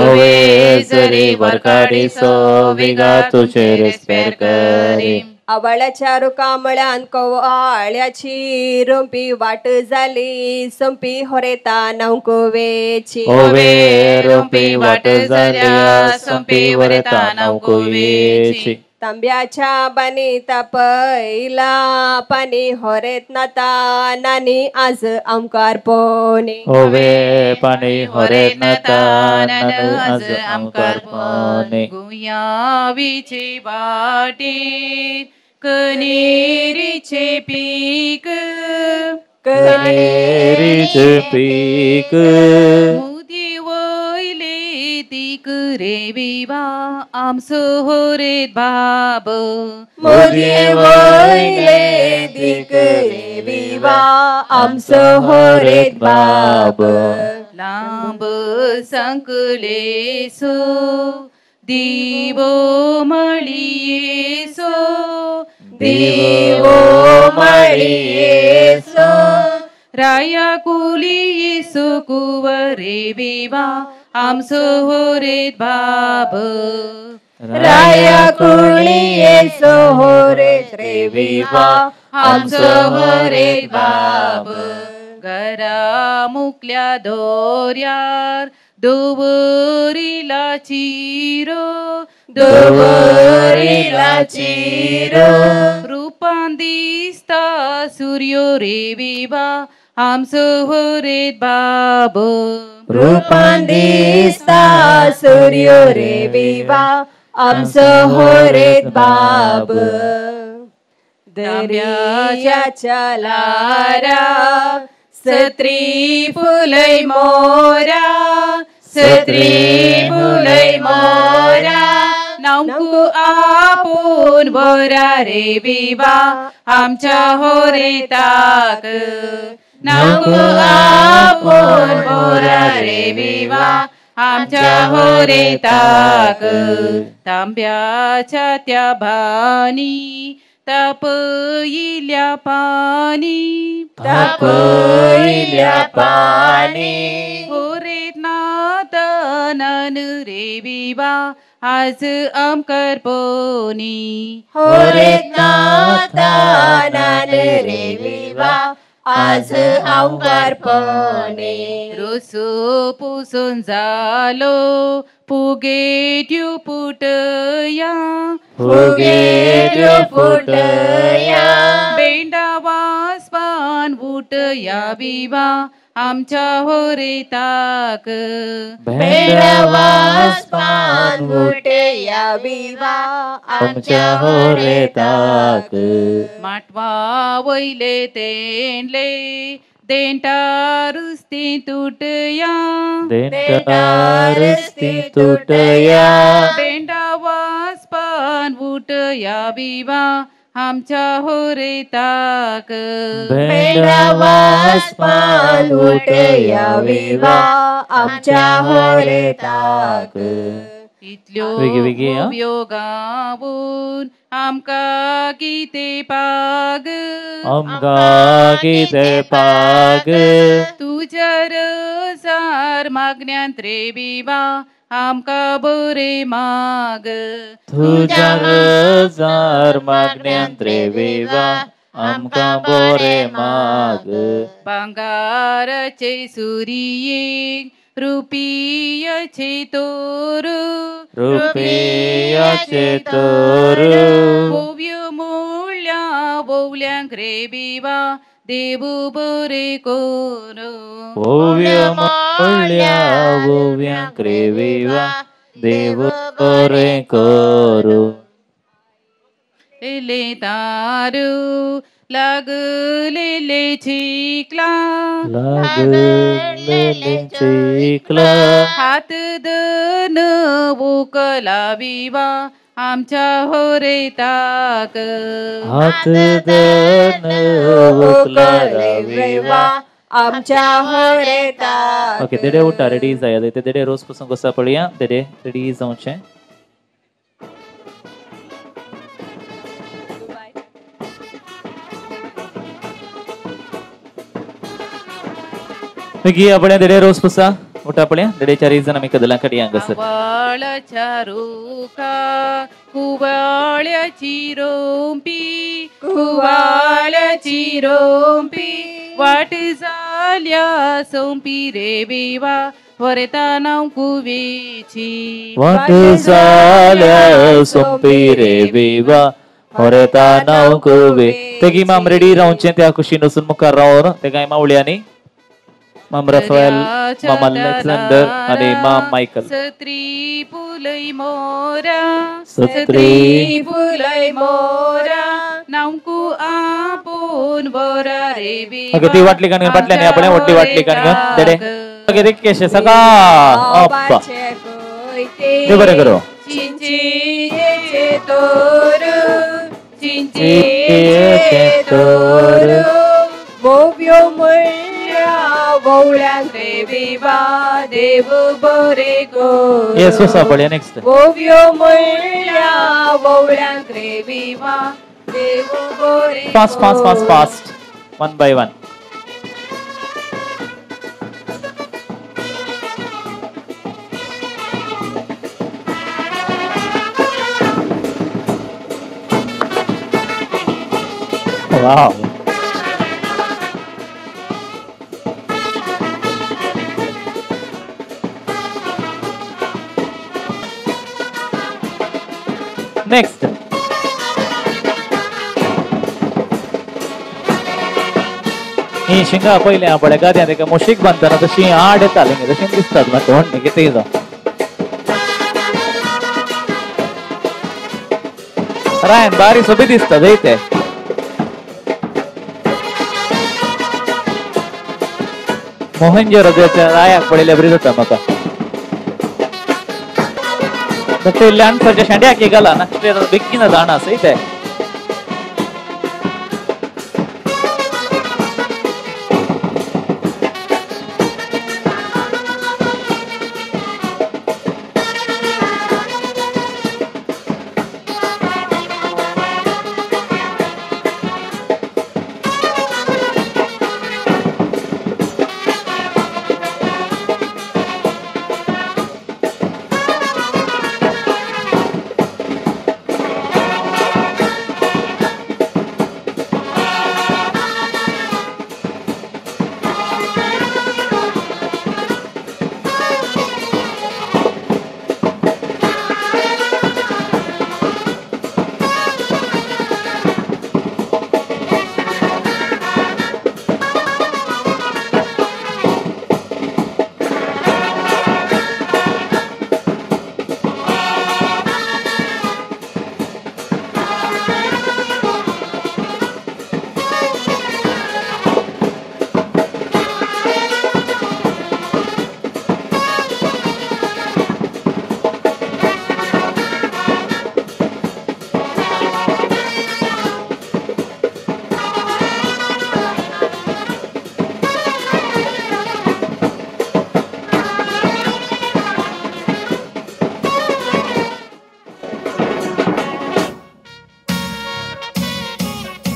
जरी वरकाडी सो बिगार तुझे रेस्पेर करे आवळ्याच्या रुकामळ्यान कोवाळ्याची रोंपी वाट झाली संपी होरेता नवकुवेची रोंपी वाट झाल्या संपी होरेता नवकुवेची तांब्याच्या बानी तापयला पाणी होरेत नाता नानी आज आमकार पोनी पाणी होरेत नाता नानी आज आमकार पोनी गुयावीची वाटेत कनेरीचे पीक मुदी वयले तीक रे विवा आमचो होरेत बाब मुदी वयले तीक रे विवा आमचो होरेत बाब लांब संकलेसो दिवो मळियेसो राया कुलियेसो कुवरे विवा आमचो होरेत बाब राया कुलियेसो होरेत रे विवा आमचो होरेत बाब घरा मुकल्या दोर्यार दोवरीला चिरो रूपान दिसता सूर्यो रे विवा आमचो होरेत बाब रूपान दिसता सूर्यो रे विवा आमचो होरेत बाब दर्याच्या लारा सत्री फुलय मोरा सत्री फुलय मोरा नामकू आपून बोरा रे विवा आमच्या होरेताक नामकू आपून बोरा रे विवा आमच्या होरेताक तांब्याच्या त्या भानी तापयिल्या पाणी होरेत नातानन रे विवा आज आमकर पोनी होरेत नातानन रे विवा आज आमकर पोनी रोसो पुसून जालो पुगेट्यो पुटया बेंडा वासपान उटया विवा आमच्या होरेताक वासपान उटया विवा आमच्या होरेताक माटवा वयले तेंडले देंटारुस्ती तुटया बेंडा वासपान उटया विवा आमच्या होरेताक वासपान उटया विवा आमच्या होरेताक इतल्यो योगावून आमका किते पाग तुझ्या रसार मागण्यांत रे विवा आमका बोरे माग तुझ्या रसार मागण्यांत रे विवा आमका बोरे माग भांगाराचे सुरियेक रुपियाचे तोर रुपयाचे तोर भव्य मूल्या बोवल्यांक रेबिवा देवू बरे कोरो भव्य मूल्या भव्यांक रेविवा देव बरे करू लेले तारू लागलेले चिकला लागलेले चिकला हात दन बुकला विवा आमच्या होरेताक हात दन बुकला विवा आमच्या होरेताक. ओके देडे उठा रेडी जाया ते देडे रोज पासून कसा पळया देडे रेडी जावचे आपण देडे रोज पुसा उठा पळया देडे चारी जण आम्ही कदला कडी अंगसर वाळच्या रुखा कुवाळ्याची रोंपी कुवाळ्याची रोंपी वाट झाल्या सोंपी रे बेवा वरता नाव कुवेची वाट झाल्या सोंपी रे बेवा वरता नाव कुवे तेगी माम रेडी रावचे त्या खुशी नसून मुखार रावर ते काय मावळ्यानी माम राफेल माम अलेक्झांडर आणि माम मायकल सत्री पुलई मोरा सत्री पुलई मोरा नामकू आपोन बोरा रे बेवा ओके ती वाटली कान पाटल्याने आपण वाटली वाटली कान देडे ओके रे केशे सका अप्पा ते बरे करो चिंचेचे तोर चिंचेचे तोर भव्य मूल्या बोवल्यांक रेबिवा देव बरे करू ये सोसा पळया नेक्स्ट भव्य मूल्या बोवल्यांक रेबिवा देव बरे fast fast fast fast one by one wow next ही शिंगा पहिले आपण गाद्या ते मुशीक बांधताना तशी आड येताली तशी दिसतात ना तोंड किती जा रायन बारी सोबी दिसतात इथे मोहनजोदडोच्या रायाक पडलेल्या बरी जाता म्हाका ते ल्हानसाच्या शेंड्याक गेला ना बेगीन जाणा आसा इथे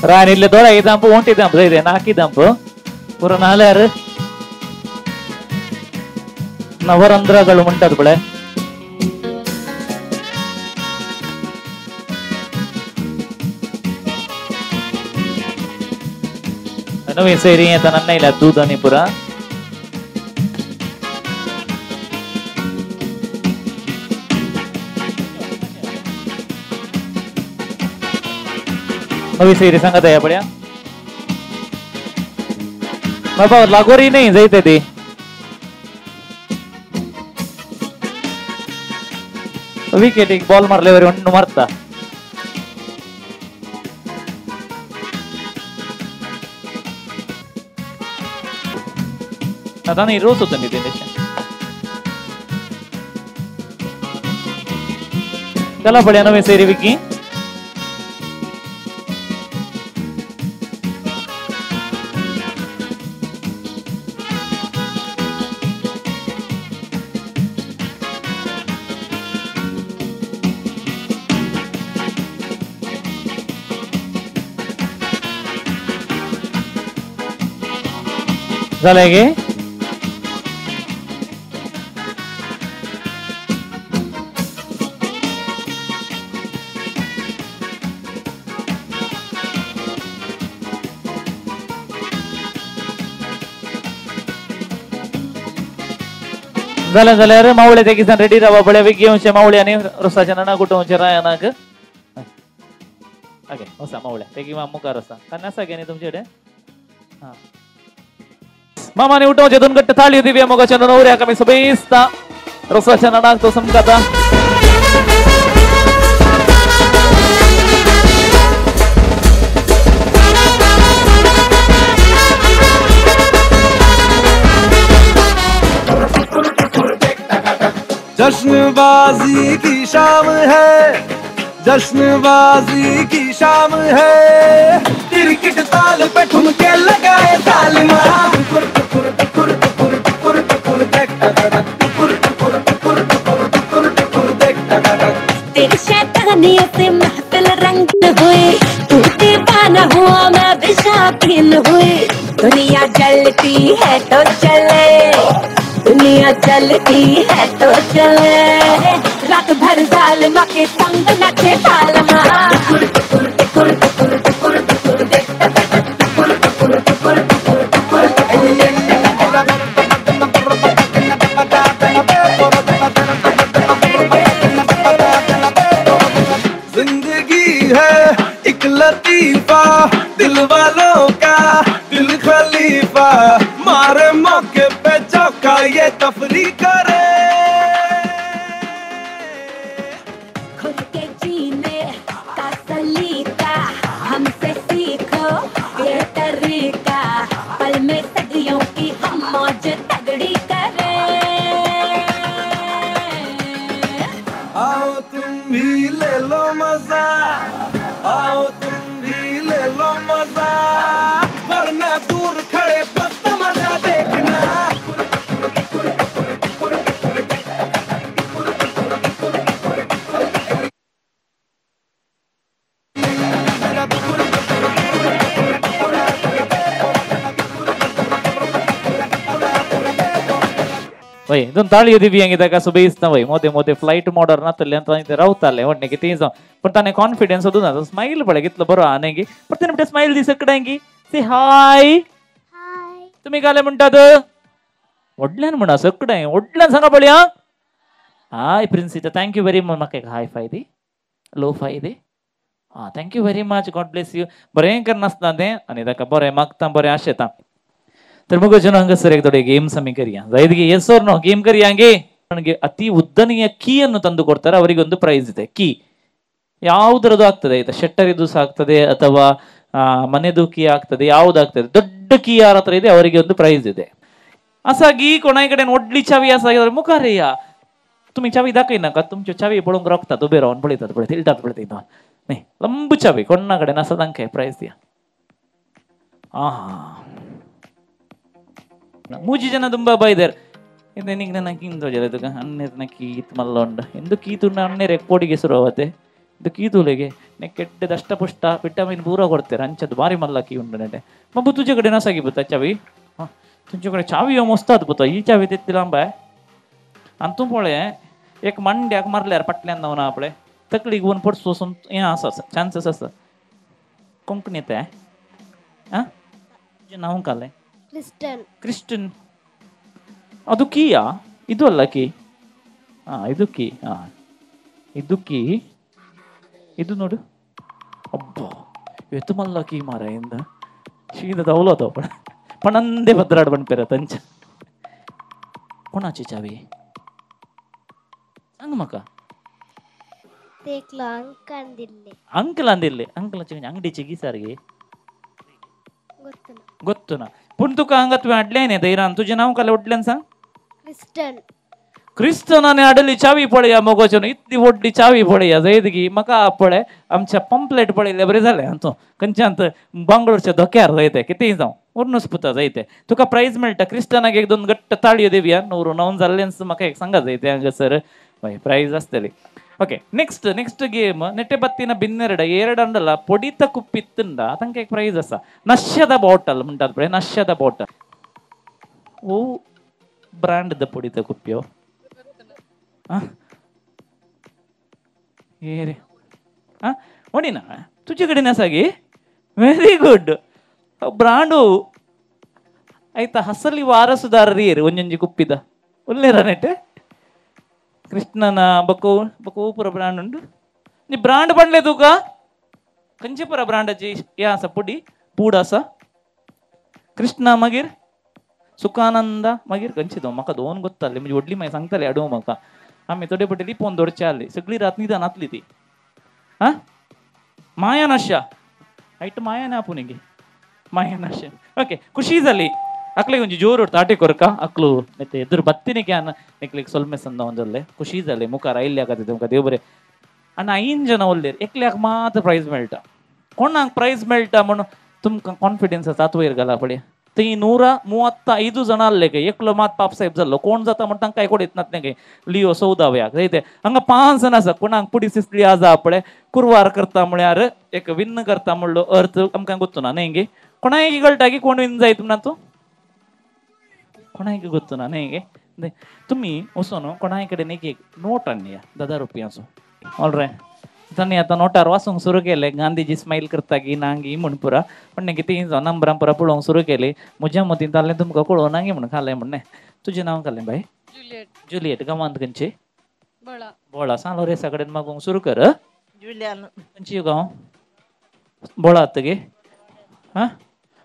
ರಾಣಿಲ್ಲ ದೊರ ಇದಂಪು ಹೊಂಟಿದಂಪು ಇದೆ ನಾಕಿದಂಪು ಪುರ ನಾಲ್ಯಾರು ನವರಂಧ್ರಗಳು ಉಂಟದು ಬಳೆ ನವೀನ್ ಸೇರಿ ಅಂತ ನನ್ನ ಇಲ್ಲ ದೂದನಿ ಪುರ नवी सैरी सांगत आहे पड्या बाबा लागोरी नाही जायते ते विकेट एक बॉल मारल्यावर हಣ್ಣು मारता आता नाही रोज होतं नितीन चला पड्या नवे सैरी विकी झालंय गे झालं अरे मावळे ते किसान रेडी राहा बड्या वेग घेऊनचे मावळे आणि रसाच्या नाना कुटुंबचे राया ग ओके होसा मावळ्या ते किंवा मुका रसा कारण असा घे तुमच्याकडे हा मामाने उठवचे दोन गट्ट थाळी होती मोगाच्या नवऱ्या कमी सभेस्ता रसाच्या नाना तो समकाता जश्नबाजी की शाम है जश्नबाजी की शाम है क्रिकेट ताल पे ठुमके लगाए ताल तेरी शैतानियों से महफिल रंग हुए तू दीवाना हुआ मैं भी शौकीन हुई दुनिया जलती है तो चले दुनिया चलती है तो चले रात भर जालिमा के संग नचे तालमा जिंदगी है एक लतीफा दिल वालों का दिल खलीफा मारे मौके पे चौका ये तफरी करे खुद के जीने का सलीका हमसे सीखो ये तरीका पल में सदियों की हम मौज तगड़ी करे आओ तुम भी ले लो मजा आओ तुम भी ले लो मजा वरना दूर खड़े पत्त मजा देखना वय दोन ताळी होती बियांगी का सुबेस्ता वय मोठे मोठे फ्लाइट मॉडर नातले ಅಂತ ಇದ್ದೆ ರಾವುತಾಲೆ ಒಡ್ನೆ ಗೆ ತೀಸ पण ताने कॉन्फिडेंस होतो ना स्माइल पडे घेतलं बरं आनेगी पण ते निमटे स्माइल दिसकडांगी से हाय तुम्ही गाले म्हणतात वडल्यान म्हणा सकडाय वडल्यान सांगा पळ्या हाय प्रिन्सिटा थँक यू व्हेरी मच मका एक हाय फाय दे लो फाय दे हा thank you very much God bless you बरें करनासता ते आणि ताका बरें मागता बरें आशेता तर मग जन हंगसर एक थोडे गेम्स आम्ही करिया जायदಗೆ ಎಸ್ ಆರ್ ನೋ ಗೇಮ್ ಕರಿಯಾಂಗೆ ನನಗೆ ಅತಿ ಉದ್ದನೆಯ ಕೀ ಅನ್ನು ತಂದು ಕೊಡ್ತಾರೆ ಅವರಿಗೆ ಒಂದು ಪ್ರೈಸ್ ಇದೆ ಕೀ ಯಾವುದರದು ಆಗ್ತದೆ ಆಯ್ತಾ ಶೆಟ್ಟರಿದು ಆಗ್ತದೆ ಅಥವಾ ಮನೆದು ಕೀ ಆಗ್ತದೆ ಯಾವುದಾಗ್ತದೆ ದೊಡ್ಡ ಕೀ ಯಾರ ಹತ್ರ ಇದೆ ಅವರಿಗೆ ಒಂದು ಪ್ರೈಸ್ ಇದೆ असागी कोणाकडे ओडली चावी असा मुखारय तुम्ही चावी दाखवी नका तुमची चावी पळून रोखतात उभे राहून पळयतात पळय तिलटात पळय तिथं नाही लंबू चावी कोणाकडे नसा तांकां प्राइस दिया ಮೂಜಿ ಜನ ತುಂಬಾ ಬೈದರ್ ನಿಂಗೆ ನನ್ನ ಕಿಂದು ಜಲದಗ ಅನ್ನೆರ್ನ ಕೀತ್ ಮಲ್ಲೊಂಡ ಎಂದು ಕೀತುನ ಅನ್ನೆ ರೆಕ್ಕೋಡಿಗೆ ಸುರವತೆ ಇದು ಕೀತುಲೆಗೆ ನೆ ಕೆಟ್ಟ ದಷ್ಟಪುಷ್ಟ ವಿಟಮಿನ್ ಪೂರ ಕೊಡ್ತಾರೆ ಅಂಚದು ಬಾರಿ ಮಲ್ಲ ಕೀ ಉಂಡು ನೆಡೆ ಮಬ್ಬು ತುಜೆ ಕಡೆ ನಸಾಗಿ ಬುತ್ತ ಚಾವಿ तुमच्या कडे चावी मस्तात पळय ही चावी तेत्ती लांब आहे आणि तू पळय एक मंड्याक मारल्यार पटल्यान ना आपले तकलीक वन पडसो हें आसा चान्सेस आसा कोंकणी येता तुजें नांव काले ಕ್ರಿಸ್ಟನ್ ಅದು ಕೀಯಾ ಇದು ಅಲ್ಲ ಕೀ ಇದು ಕೀ ಇದು ಕೀ ಇದು ನೋಡು ಅಬ್ಬಾ तुम्हाला की मारायंदा शीद धावलो होतो पण अंदे भद्राड पण पेरत त्यांच्या कोणाची चावी सांग मका ಅಂಕಲ್ ಅಂದಿರ್ಲಿ ಅಂಕಲ್ ಅಂಗಡಿ ಚಿಗಿ ಸಾರಿಗೆ ಗೊತ್ತು ನಾ पण तुका हांगा तुवें हाडलें न्ही धैर्यान तुजें नांव काल उडल्यान सांग क्रिस्तनाने हाडली चावी पळया मोगाच्यान इतली व्हडली चावी पळया जैदगी म्हाका पळय आमच्या पंपलेट पळयले बरें जालें हांचो खंयच्यान बांगलोरच्या धोक्यार जायते कितेंय जावं उर्नुस पुता जायते तुका प्रायज मेळटा क्रिस्तानाक एक दोन गट्ट ताळयो देवया नवरो नवन जाल्ल्यान म्हाका एक सांगा जायते हांगासर ಪ್ರೈಸ್ ಅಷ್ಟೇ ಓಕೆ ನೆಕ್ಸ್ಟ್ ಗೇಮ್ ನೆಟ್ಟೆ ಬತ್ತಿನ ಬಿನ್ನೆರಡ ಎರಡಂಡಲ ಪೊಡಿತ ಕುಪ್ಪಿತ್ತಂಡ ತಂಕ ಪ್ರೈಸ್ ಅಸ ನಶ್ಯದ ಬಾಟಲ್ ಮುಂಟಾದ ಪಡೆ ನಶ್ಯದ ಬಾಟಲ್ ಓ ಬ್ರಾಂಡ್ ದ ಪೊಡಿತ ಕುಪ್ಪಿಯೋ ಏರೆ ಓಡಿನ ತುಜಿ ಕಡೆ ನಸಾಗಿ ವೆರಿ ಗುಡ್ ಬ್ರಾಂಡು ಆಯ್ತಾ ಹಸಲಿ ವಾರಸುದಾರರಿ ಒಂಜೊಂಜಿ ಕುಪ್ಪಿದ ಒಳ್ಳೆರ ನೆಟ್ಟೆ ಕೃಷ್ಣನ ಬಕೋ ಪುರ ಬ್ರಾಂಡ್ ಉಂಟು ನೀ ಬ್ರಾಂಡ್ ಪಂಡ್ಲೆ ತೂಕ ಕಂಚಿಪುರ ಬ್ರಾಂಡची ಯಾಸ ಪುಡಿ ಪೂಡಾಸ ಕೃಷ್ಣ मागीर सुखानंद मागीर कंचिदो म्हाका दोन गोत्ताले म्हणजे व्हडली मागीर सांगताले हाडूं म्हाका आमी थोडे पटेली पोवन दवरचे आहले सगळी रात न्हिदानातली ती माया नाशा आयट माया ना आपुनिगे माया नाशा ओके ಖುಷಿ जाली ಅಕ್ಲಿಗೆ ಒಂಜಿ ಜೋರು ತಾಟೆ ಕೊರಕ ಅಕ್ಲು ಮತ್ತೆ ಎದುರು ಬತ್ತಿನ ಕ್ಯಾನ್ ಎಕ್ಲಿಗೆ ಸೊಲ್ಮೆ ಸಂದ ಒಂದಲ್ಲೇ ಖುಷಿ ಜಾಲೆ ಮುಖ ರೈಲ್ ಆಗತ್ತೆ ಮುಖ ದೇವ್ ಬರೆ ಅನ್ನ 5 ಜನ ಒಲ್ಲೇರು ಎಕ್ಲ್ಯಾಕ್ ಮಾತ್ರ ಪ್ರೈಸ್ मेळटा कोणाक ಪ್ರೈಸ್ मेळटा म्हणून तुमकां कॉन्फिडन्स तातू इरगला पडे ती 135 जण आल्ले के एकलो मात पाप साहेब जाल्लो कोण जाता म्हण तांकां कोण येत नात लिओ सौदाव्याक जायते हांगा 5 जण आसा कोणाक पुडी सिसली आजा पडे कुरवार करता म्हळ्यार एक विन्न करता म्हणलो अर्थ आमकां ಗೊತ್ತು ना नेंगे कोणाक कळटा की कोण विन जायत म्हणा तू कोणाक ಗೊತ್ತು ना नेंगे तुम्ही वचून कोणाय कडेन एक नोट आणया 10 रुपयांचो ऑलरायट तांणी आतां नोटार वाचूंक सुरू केले गांधीजी स्माईल करता की नांगी म्हण पुरा पण कितें जावं नंबरां पुरा पळोवंक सुरू केली म्हज्या मतीन जाल्लें तुमकां कळोवं नांगी म्हण खालें म्हणलें तुजें नांव घालें बाय जुलियट गांवांत खंयची बोळा सांगलो रेसा कडेन मागोवंक सुरू कर खंयची गांव बोळा तेगे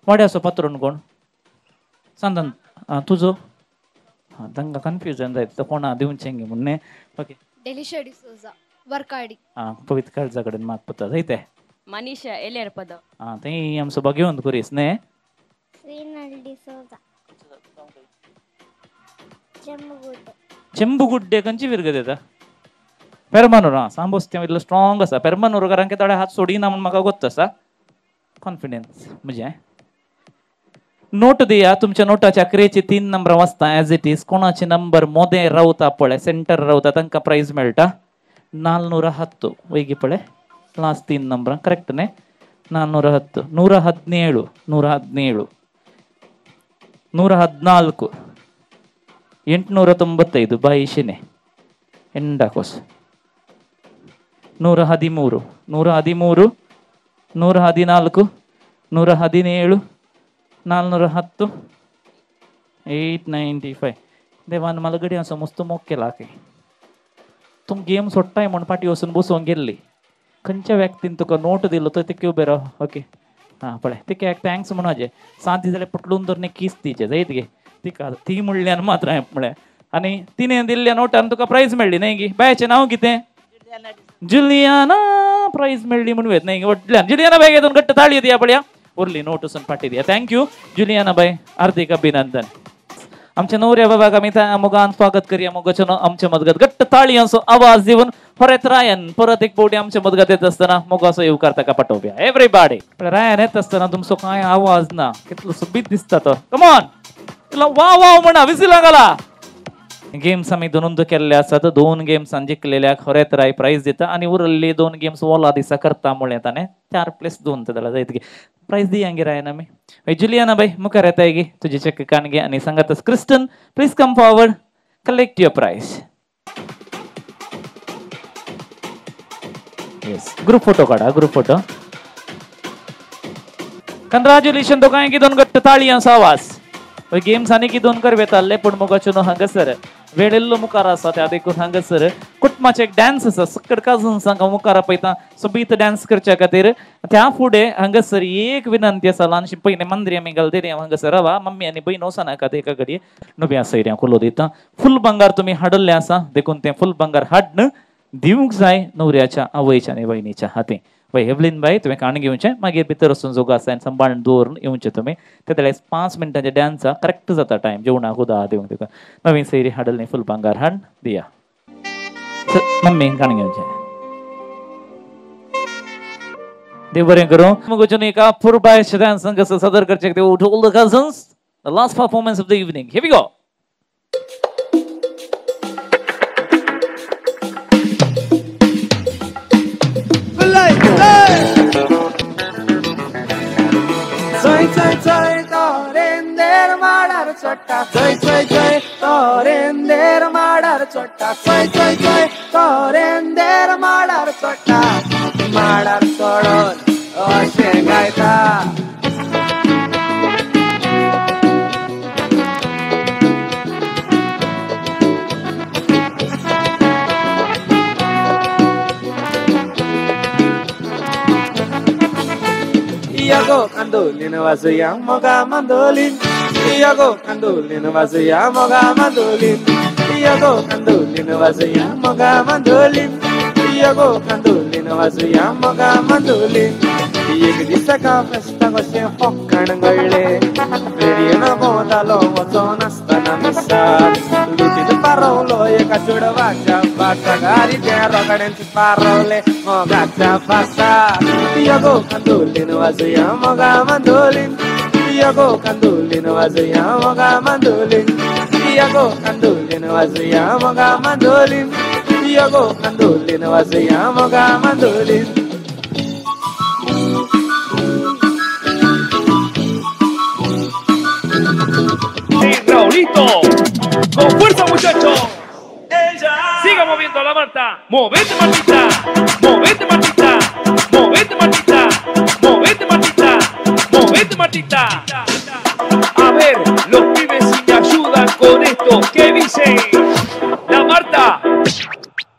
वाड्याचो पात्रोन कोण सांदन तुजो तांकां कन्फ्युजन जायत कोणा दिवचें गे म्हणलें ओके डेलिशा डिसोजा वर्काडी पवित्र काळजा कडेन मागता जायते मनीषा एलेर पद थंय आमचो भाग्यवंत करीस न्ही श्रीनल डिसोजा ಚೆಂಬುಗುಡ್ಡೆ ಕಂಚಿ ವಿರ್ಗದೇತ ಪೆರ್ಮನೂರ सांबोस्त्या इल्लो स्ट्रॉंग आसा पेरमानूरकारांक थोडे हात सोडिना म्हण म्हाका गोत्त आसा कॉन्फिडन्स म्हजें नोट दिया तुमच्या नोटाच्या क्रेची 3 नंबर वाचता एज इट इज कोणाचे नंबर मोदे रावता पळय सेंटर रावता तांकां प्राइज मेळटा 410 वैगी पळय लास्ट 3 नंबर करेक्ट न्ही 410 117 117 114 895 22 ಎಂಡಾಕೋಸ್ 113 113 114 117 410 895 देवान मला गडी असं मस्त मोक केला की तुम गेम सोडटाय म्हण पाटी वचून बसोवंक गेल्ली खंयच्या व्यक्तीन तुका नोट दिलो तो ते उबे राव ओके पळय तिका एक थँक्स म्हणून हाजे 7 दीस जाल्यार पटलून धरने किस दिचे जायत गे तिका ती म्हणल्यान मात्र हांवें म्हळें आनी तिणें दिल्ल्या नोटान तुका प्राइज मेळ्ळी न्ही गे बायचें नांव कितें जुलियाना प्राइज मेळ्ळी म्हणून वेत न्ही वटल्यान जुलियाना बाय घेवन गट्ट ताळयो दिया पळया उरली नोट वचून पाटी दिया थँक्यू जुलियाना बाय हार्दिक अभिनंदन आमच्या नवऱ्या बाबाक आमी मोगान स्वागत करया मोगाचो आमच्या मजगत गट्ट ताळयांचो आवाज दिवन परत रायन परत एक बोडी आमच्या मजगत येत असताना मोगाचो येवकार ताका पाठोवया एवरीबॉडी रायन येत असताना तुमचो कांय आवाज ना कितलो सुबीत दिसता तो कम ऑन वाव वाव म्हणा विसिला घाला गेम्स आमी दोनूंद केल्ले आसात 2 गेम्सान जिखलेल्याक खरेंच राय प्राइज दिता आनी उरल्ली 2 गेम्स वोला दिसा करता म्हळें ताणें 4+2 जाल्यार जायत गे प्राइज दिया गे रायन आमी जुलियाना बाय मुखार येताय गे तुजे चेक कान गे आनी सांगातच Kristen please come forward collect your prize yes group photo काढा ग्रुप फोटो कंग्रॅच्युलेशन दोगांय गे 2 गट्ट ताळयांचो आवाज गेम्स आनी की 2 करवेताले पूण मोगाचो हांगासर वेळेल्लो मुखार आसा त्या देखून हांगासर कुटुंबाचे एक डान्स आसा सकड काजून मुखार आपयता सोबीत डान्स करच्या खातीर त्या फुडें हांगासर एक विनंती आसा ल्हानशी पयलीं मंदिर आमी घालतली हांगासर रावा मम्मी आनी बहीण वचनाकात एका घडये नव्या सयऱ्यांक उलो दिता फुल बंगार तुमी हाडल्ले आसा देखून तें फुल बंगार हाडन दिवंक जाय न्हवऱ्याच्या आवयच्या आनी भयणीच्या हातीन पळय हेवलीन बाई तुवें काण घेवचें मागीर भितर वचून जोग आसा सांबाळून दवरून येवचें तुमी ते वेळेस 5 मिनटांचे डान्सा करेक्ट जाता टायम जेवणाक उदक दिवंक तुका नवीन सयरी हाडल्ली फुल बंगार हाड दिया मम्मीन काण घेवचें देव बरें करूं मगोचून एका पुरबायच्या डान्सांक कसं सादर करचें ते all the cousins the last performance of the evening here we go Soy, soy, soy, torender madar chotta. Soy, soy, soy, torender madar chotta. Soy, soy, soy, torender madar chotta. Madar soron, oshe gaita. Iago kandolin wazuya moga mandolin. Iago kandolin wazuya moga mandolin. Iago kandolin wazuya moga mandolin. Iago kandolin wazuya moga mandolin. एक दिसका फेस्ता कशें फक्कणगळ्ळे फेरयेन भोंवतालो वचोन आसतना मिसाल लुटीत पारवलो एका चेडवाच्या बाटगारी त्या रोगड्यांची पारवले मोगाच्या पासार यगो कांदोलीन वाजुया मोगा मांदोलीन यगो कांदोलीन वाजुया मोगा मांदोलीन यगो कांदोलीन वाजुया मोगा मांदोलीन यगो कांदोलीन वाजुया मोगा mandolin Raulito, con fuerza muchachos. Siga moviendo la Marta. Movete Martita, movete Martita, movete Martita, movete Martita, movete Martita. A ver, los pibes si me ayudan con esto. ¿Qué dice? La Marta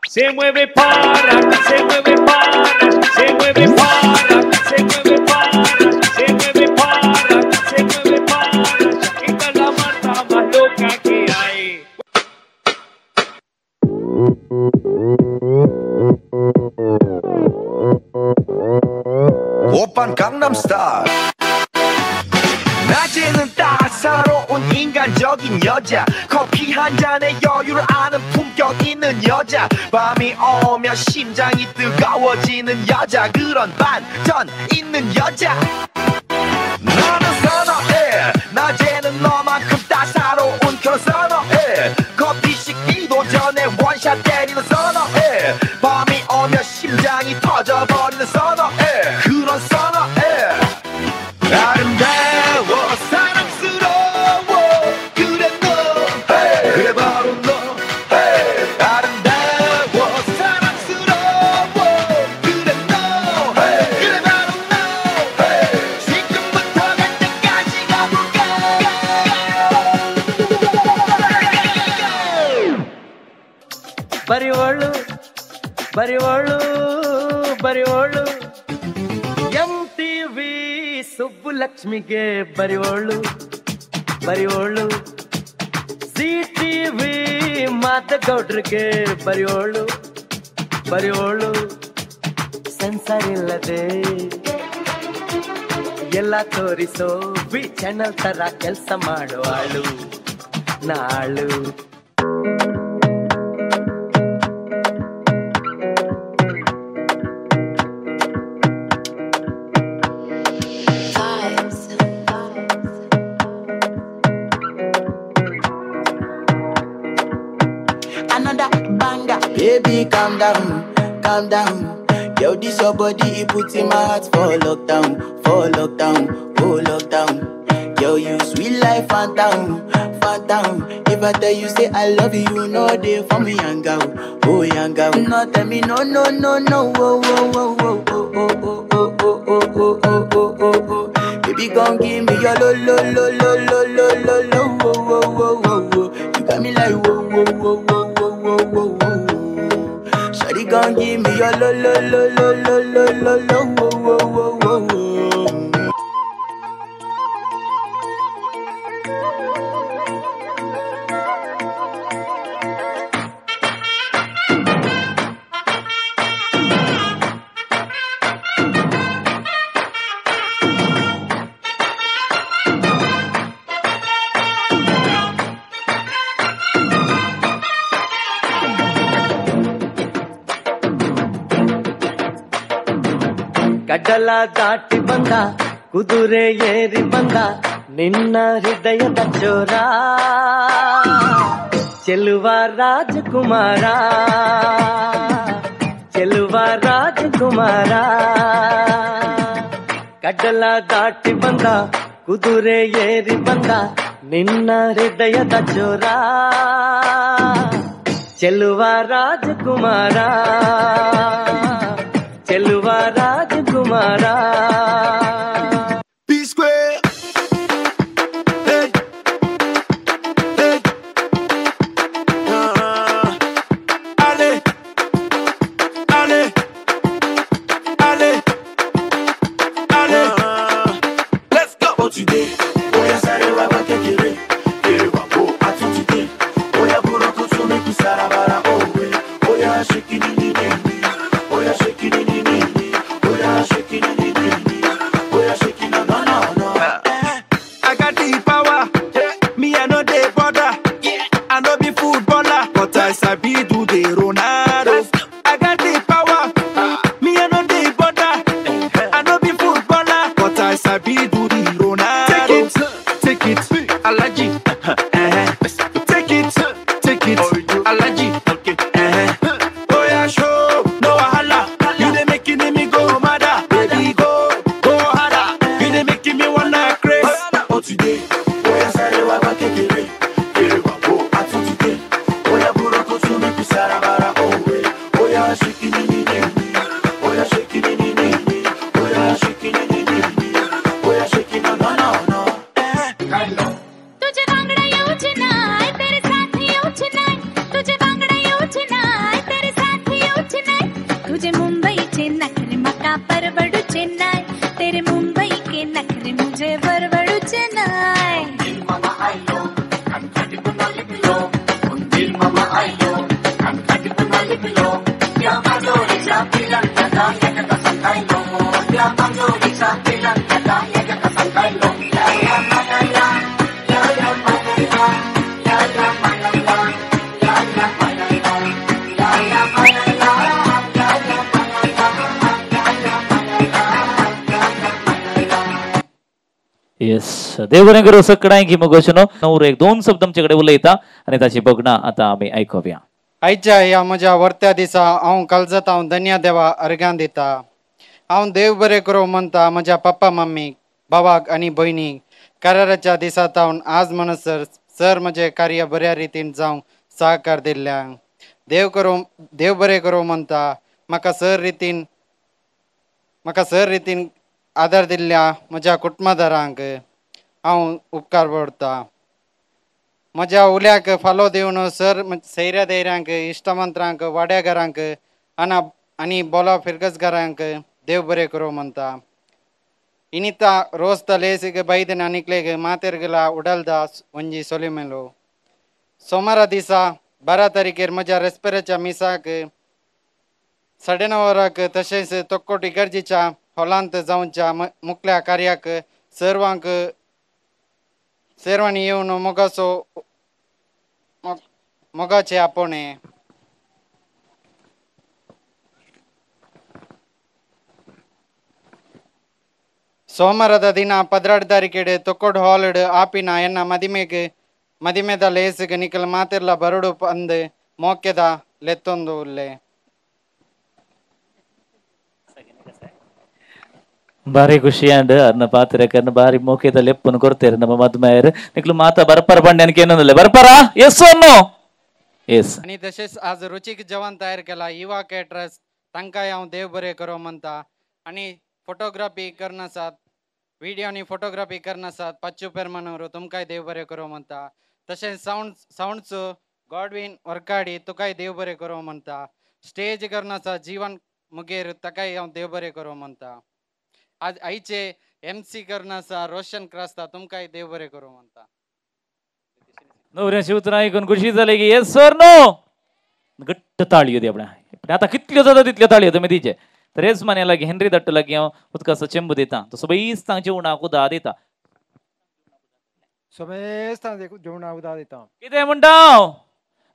se mueve para, se mueve para, se mueve para, se mueve para, se mueve para, se mueve para. Esta es la Marta más loca que hay. 오빤 강남스타일 낮에는 따사로운 인간적인 여자 커피 한 잔에 여유를 아는 품격 있는 여자 밤이 오면 심장이 뜨거워지는 여자 그런 반전 있는 여자 나는 선호해 낮에는 너만큼 따사로운 그런 선호해 커피 식기도 전에 원샷 때리는 선호해 밤이 오면 심장이 터져버리는 선호해 그런 선호해 아름다워 사랑스러워 그래 너 그래 바로 너 아름다워 사랑스러워 그래 너 그래 바로 너 지금부터 갈 때까지 가볼까 ಬರಿವಳು ಬರಿವಳು ಬರಿವಳು MTV ಸುಬ್ಬುಲಕ್ಷ್ಮಿಗೆ ಬರಿವಳು ಬರಿವಳು CTV ಮಾತಗೌಡ್ರಿಗೆ ಬರಿವಳು ಬರಿವಳು sensor ಇಲ್ಲದೆ ಎಲ್ಲ ತೋರಿಸೋ B channel ತರ ಕೆಲಸ ಮಾಡುವಾಳು ನಾಳು Baby, calm down, calm down. Yo, this your body, it puts in my heart for lockdown, oh lockdown. Yo, you sweet life, phantom, phantom. If I tell you say I love you, you know they for me, young girl, oh young girl. No, tell me no, no, no, no, oh, oh, oh, oh, oh, oh, oh, oh, oh, oh, oh, oh, oh, oh, oh. Baby, gon' give me your lo lo lo lo lo lo lo lo. Whoa whoa whoa whoa whoa. You got me like whoa whoa whoa whoa whoa whoa whoa. Shawty gon' give me your lo lo lo lo lo lo lo lo. Whoa whoa whoa whoa whoa. ಕಡಲ ದಾಟಿ ಬಂದ ಕುದುರೆ ಏರಿ ಬಂದ ನಿನ್ನ ಹೃದಯದ ಚೋರ ಚೆಲುವ ರಾಜಕುಮಾರ ಚೆಲುವ ರಾಜಕುಮಾರ ಕಡಲ ದಾಟಿ ಬಂದ ಕುದುರೆ ಏರಿ ಬಂದ ನಿನ್ನ ಹೃದಯದ ಚೋರ ಚೆಲುವ ರಾಜಕುಮಾರ ಚೆಲುವ ರಾಜಕುಮಾರ P Square. Hey. Hey. Allez. Allez. Allez. Allez. Let's go. Oh, today. Oh, yeah, sorry, Baba, kekere. Kere, Babo, atu today. Oh, yeah, Buro, Kutsumi, Kusarabara, oh, yeah. Oh, yeah, shake it, oh, yeah, shake it, oh, yeah, shake it, oh, yeah, shake it, no, no, no, no. I got the power, me I know the border. I know be footballer, but I sabi do the Ronaldo. I got the power, me I know the border. I know be footballer, but I sabi do the Ronaldo. Take it, Alaji. Take it, Alaji. Oh yeah, show, no wahala. You dey making me go mad, baby, go harder. You dey making me wanna craze. Oh today, oh yeah, sorry, Baba, kekere. Kere, Babo, atu today. Oh yeah, Buro, Kutsumi, Kusarabara, oh yeah. Oh yeah, shake it, oh yeah, shake it, oh yeah, shake it, oh yeah, shake it, no, no, no, no. तुझे बांगड़ा येऊच नाय तेरे साथ येऊच नाय तुझे बांगड़ा येऊच नाय तेरे साथ येऊच नाय तुझे मुंबई चे नखरे मका परवडूचे नाय तेरे मुंबई के नखरे मुझे परवडूचे नाय मामा आयो अनकट बनाली पिलो मामा आयो अनकट बनाली पिलो या बाजोरी चा पिलन कदा एकदा संकायलो या बाजोरी चा पिलन कदा एकदा संकायलो या मानला येस देवबरें करूं सगळ्यांक मग वचनो नवरो एक दोन शब्द आमचे उलयता आनी ताची बगणा आता आमी आयकुया. आयच्या ह्या म्हज्या वर्त्या दिसा हांव काळजात हांव धन्य देवा अर्घ्यां दिता. हांव देव बरें करूं म्हणटा म्हज्या पप्पा मम्मीक भावाक आनी भयणीक कराराच्या दिसांत हांव आज म्हणसर सर म्हजें कार्य बऱ्या रितीन जावंक सहकार दिल्ल्यांक देव बरें करूं म्हणटा म्हाका सर रितीन आदार दिल्ल्या म्हज्या कुटुंबदारांक हांव उपकार करता. म्हज्या उल्याक फालो दिवन सर सैऱ्या धैर्यांक इश्टमंत्रांक वाड्यागारांक आनी बोला फिरगसगारांक देव बरें करूं म्हणटा. इनिता रोज तलेसिग बैद नानिकलेग मातेरगला उडलदास वंजी सोलिमेलो. सोमारा दिसा 12 तारीखेर म्हज्या रेस्पेराच्या मिसाक 9:30 वरांक तशेंच तोक्कोट इगर्जीच्या हॉलांत जावच्या मुखल्या कार्याक सर्वांनी येवन मोगाचे आपोणे. ಸೋಮವಾರದ ದಿನ 12 ತಾರೀಕಿಗೆ ತೊಕ್ಕೋಡ್ ಹಾಲ್ಡ್ ಆಪಿನ ಎನ್ನ ಮದಿಮೆದ ಲೇಸಿಗೆ ನಿಖಲ್ ಮಾತಿರ್ಲ ಬರಡು ಅಂದ್ ಮೋಕ್ಯದ ಲೆತ್ತೊಂದು ಉಲ್ಲೆ. ಬಾರಿ ಖುಷಿ ಅಂಡ್ ಅರ್ನ ಪಾತ್ರಕರ್ನ ಬಾರಿ ಮೋಕೆದ ಲೆಪ್ಪನ್ ಕೊಡ್ತೇರೆ ನಮ್ಮ ಮದ್ಮೇರ್ ನಿಕ್ಲು ಮಾತಾ ಬರ್ಪರ ಬಂಡ್ಯಾನಕ್ಕೆ ಏನಂದಲ್ಲ ಬರ್ಪರ ಎಸ್ ಅನ್ನೋ एस आणि तसेच आज रुचिक जेवण तयार केला युवा कॅटरर्स तांकांय हांव देव बरें करूं म्हणटा. आणि फोटोग्राफी करनासात व्हिडिओनी फोटोग्राफी करनासात पाचू पेरमानವರು तुमकाय देव बरें करूं म्हणटा तशेंच साऊंडचो गॉडविन वरकाडी तुकाय देव बरें करूं म्हणटा स्टेज करनासा जीवन मुगेर ताकाय हांव देव बरें करूं म्हणटा आज आईचे MC करनासा रोशन क्रास्ता तुमकाय देव बरें करूं म्हणटा नवऱ्याची उतरां ऐकून खुशी जाली की येस सर नो घट्ट ताळयो दी आपल्या आता कितल्यो जाता तितल्यो ताळयो तुमी दिचे तर हेच मान्या लागी हेनरी दट्ट लागी हांव उदकाचो चेंबू दिता तो सगळीच तांचे जेवणाक उदक दिता सगळेच जेवणाक उदक दिता कितें म्हणटा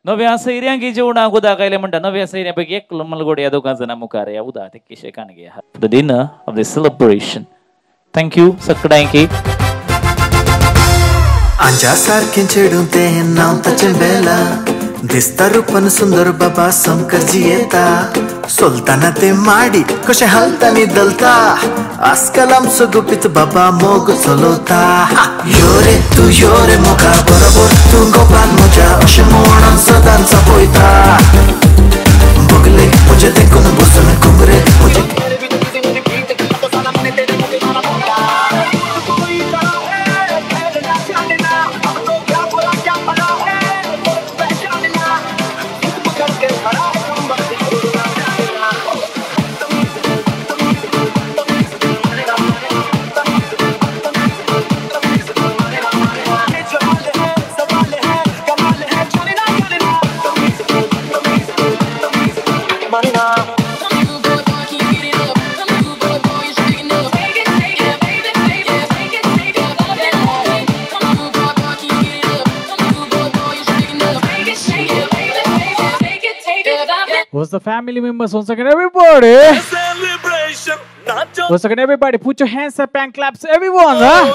नव्या सैऱ्यांक जेवणाक उदक आयलें म्हणटा नव्या सैऱ्यां पैकी एक मलगोड ह्या दोगां जाणां मुखार ह्या उदक ते केशे काणगे the dinner of the celebration thank you सगळ्यांकी आंच्या सारकें चेडूं तें नांव ताचें बेला दिसता रूपान सुंदर बाबा समकरजी येता सोलताना ते माडी कशें हालतानी दलता आजकाल आमचो गुपीत बाबा मोग चलोवता यो रे तूं यो रे मोगा बरोबर तूं गोपाल म्हज्या अशें म्हणून सदांच पळयता बगले म्हजे देखून बसून कुंबरे म्हजे What's the family members? Once again, everybody. Celebration. Once again, everybody, put your hands up and claps, everyone, huh?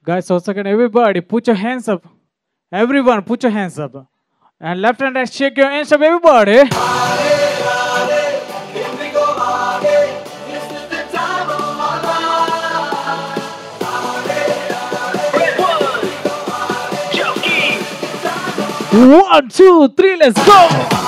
Guys, once again, everybody, put your hands up. Everyone, put your hands up. And left hand, and shake your hands up, everybody. One, two, three, let's go.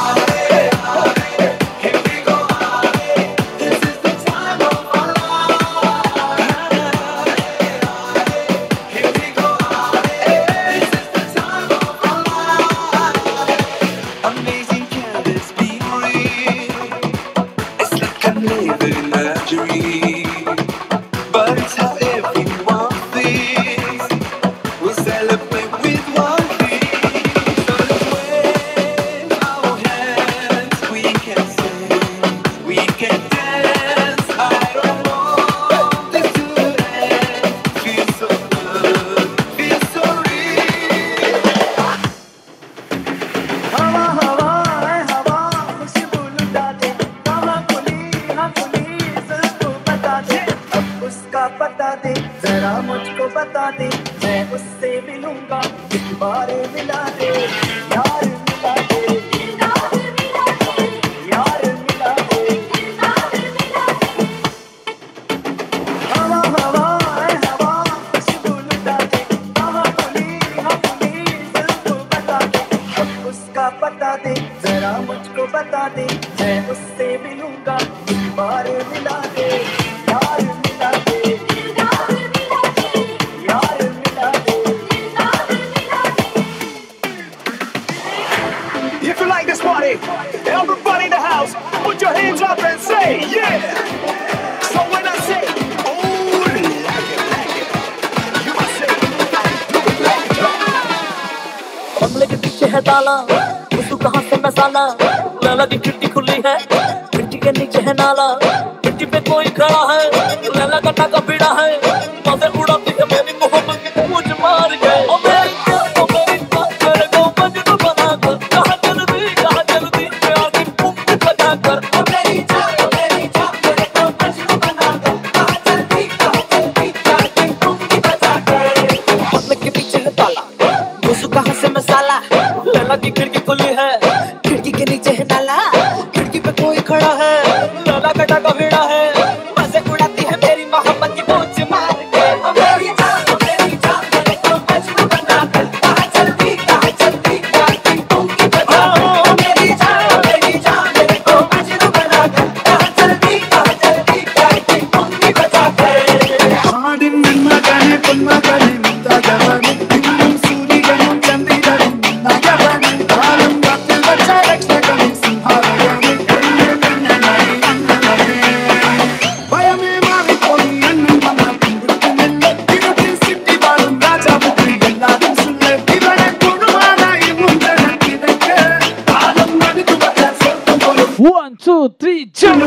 जरा मुझको बता दे, मैं उससे मिलूंगा, एक बार मिला दे, यार मिला दे, यार मिला दे, हवा हवा है हवा, खुशबू लुटा दे, हवा बोली दिल को बता दे, अब उसका पता दे, जरा मुझको बता दे, मैं उससे मिलूंगा, एक बार मिला दे, यार मिला दे, यार मिला दे। If you like this party, everybody in the house, put your hands up and say yeah. So when I say oh, like it, you must say do it like that. बंगले के पीछे है ताला, तू कहाँ से मैं साला, लैला की खिड़की खुली है, खिड़की के नीचे है नाला, खिड़की पे कोई खड़ा है, लैला का टाका भिड़ा है, मजे उड़ाती है मेरी मोहब्बत की मुझ मार गए, ओ मेरी जान, ओ मेरी जान, मेरे को मजनू बना कर, कहाँ जल्दी मैं आगे मुंह बजा कर, ओ मेरी जान, मेरे को मजनू बना कर, कहाँ जल्दी मैं आगे मुंह बजा कर। बंगले के पीछे है ताला, घुसू कहाँ से मैं साला, लैला की खिड़की खुली है, खिड़की के नीचे है नाला, खिड़की पे कोई खड़ा है, लैला का टाका भिड़ा है, मजे उड़ाती है मेरी मोहब्बत की मूंछ मार के, ओ मेरी जान, मेरे को मजनू बना कर, कहाँ जल्दी मैं आगे मुंह बजा कर, ओ मेरी जान, मेरे को मजनू बना कर, कहाँ जल्दी मैं आगे मुंह बजा कर। हाडिन मगने पुन्मगने मुंदागवने दिल्लुम सूरिगनुम चंदिरनुम नागवने कालम गत्तिल बच्चा रक्षकने सिंहारगने भयमे मारी कोनी अन्नम मना कुंबुर्कुमेल्ले तिरुपति सिटी बालुम राजा बुक्री गल्लादुम सुल्ले इवने कुनुमाना इमुंदना किदके कालम नबितु बच्चा सोतुम बोलुम 1 2 3 jump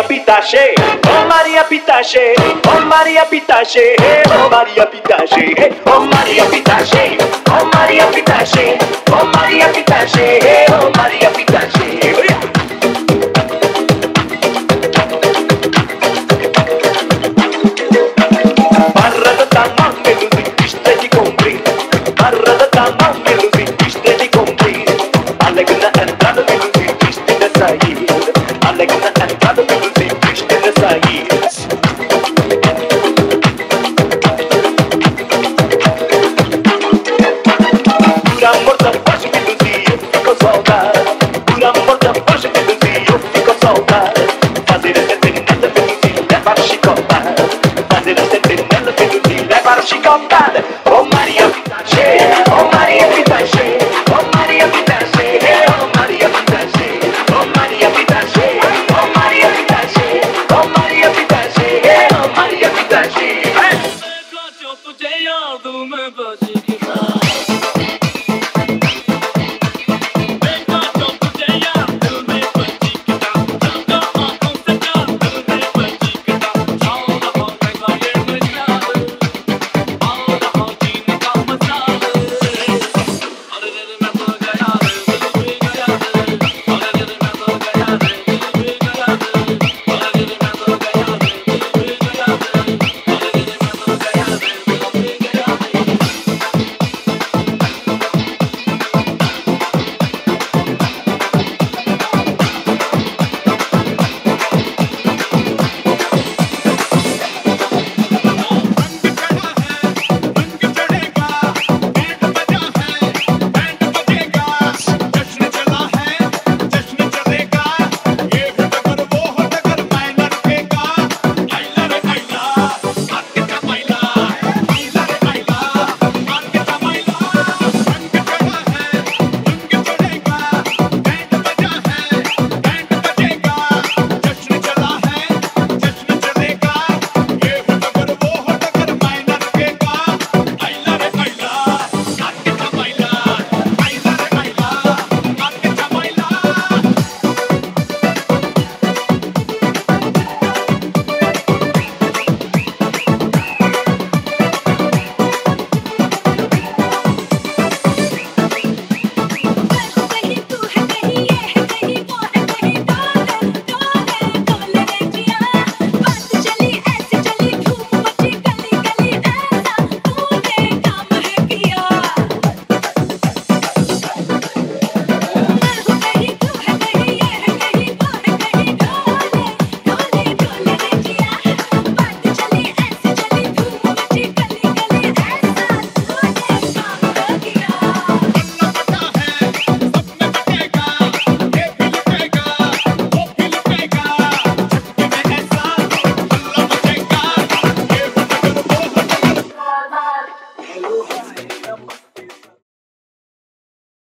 Pitache, oh Maria Pitache, oh Maria Pitache, oh Maria Pitache, oh Maria Pitache, oh Maria Pitache, oh Maria Pitache, oh Maria Pitache. Barra da tama melusi, piste di compri. Barra da tama melusi, piste di compri. Allegna entrada melusi, piste da sair. Allegna entrada melusi, piste da sair. she got bad. Oh Maria Pitache, oh Maria Pitache, oh Maria Pitache, oh Maria Pitache, oh Maria Pitache, oh Maria Pitache, oh Maria Pitache, oh Maria Pitache. तुझे याद में बसी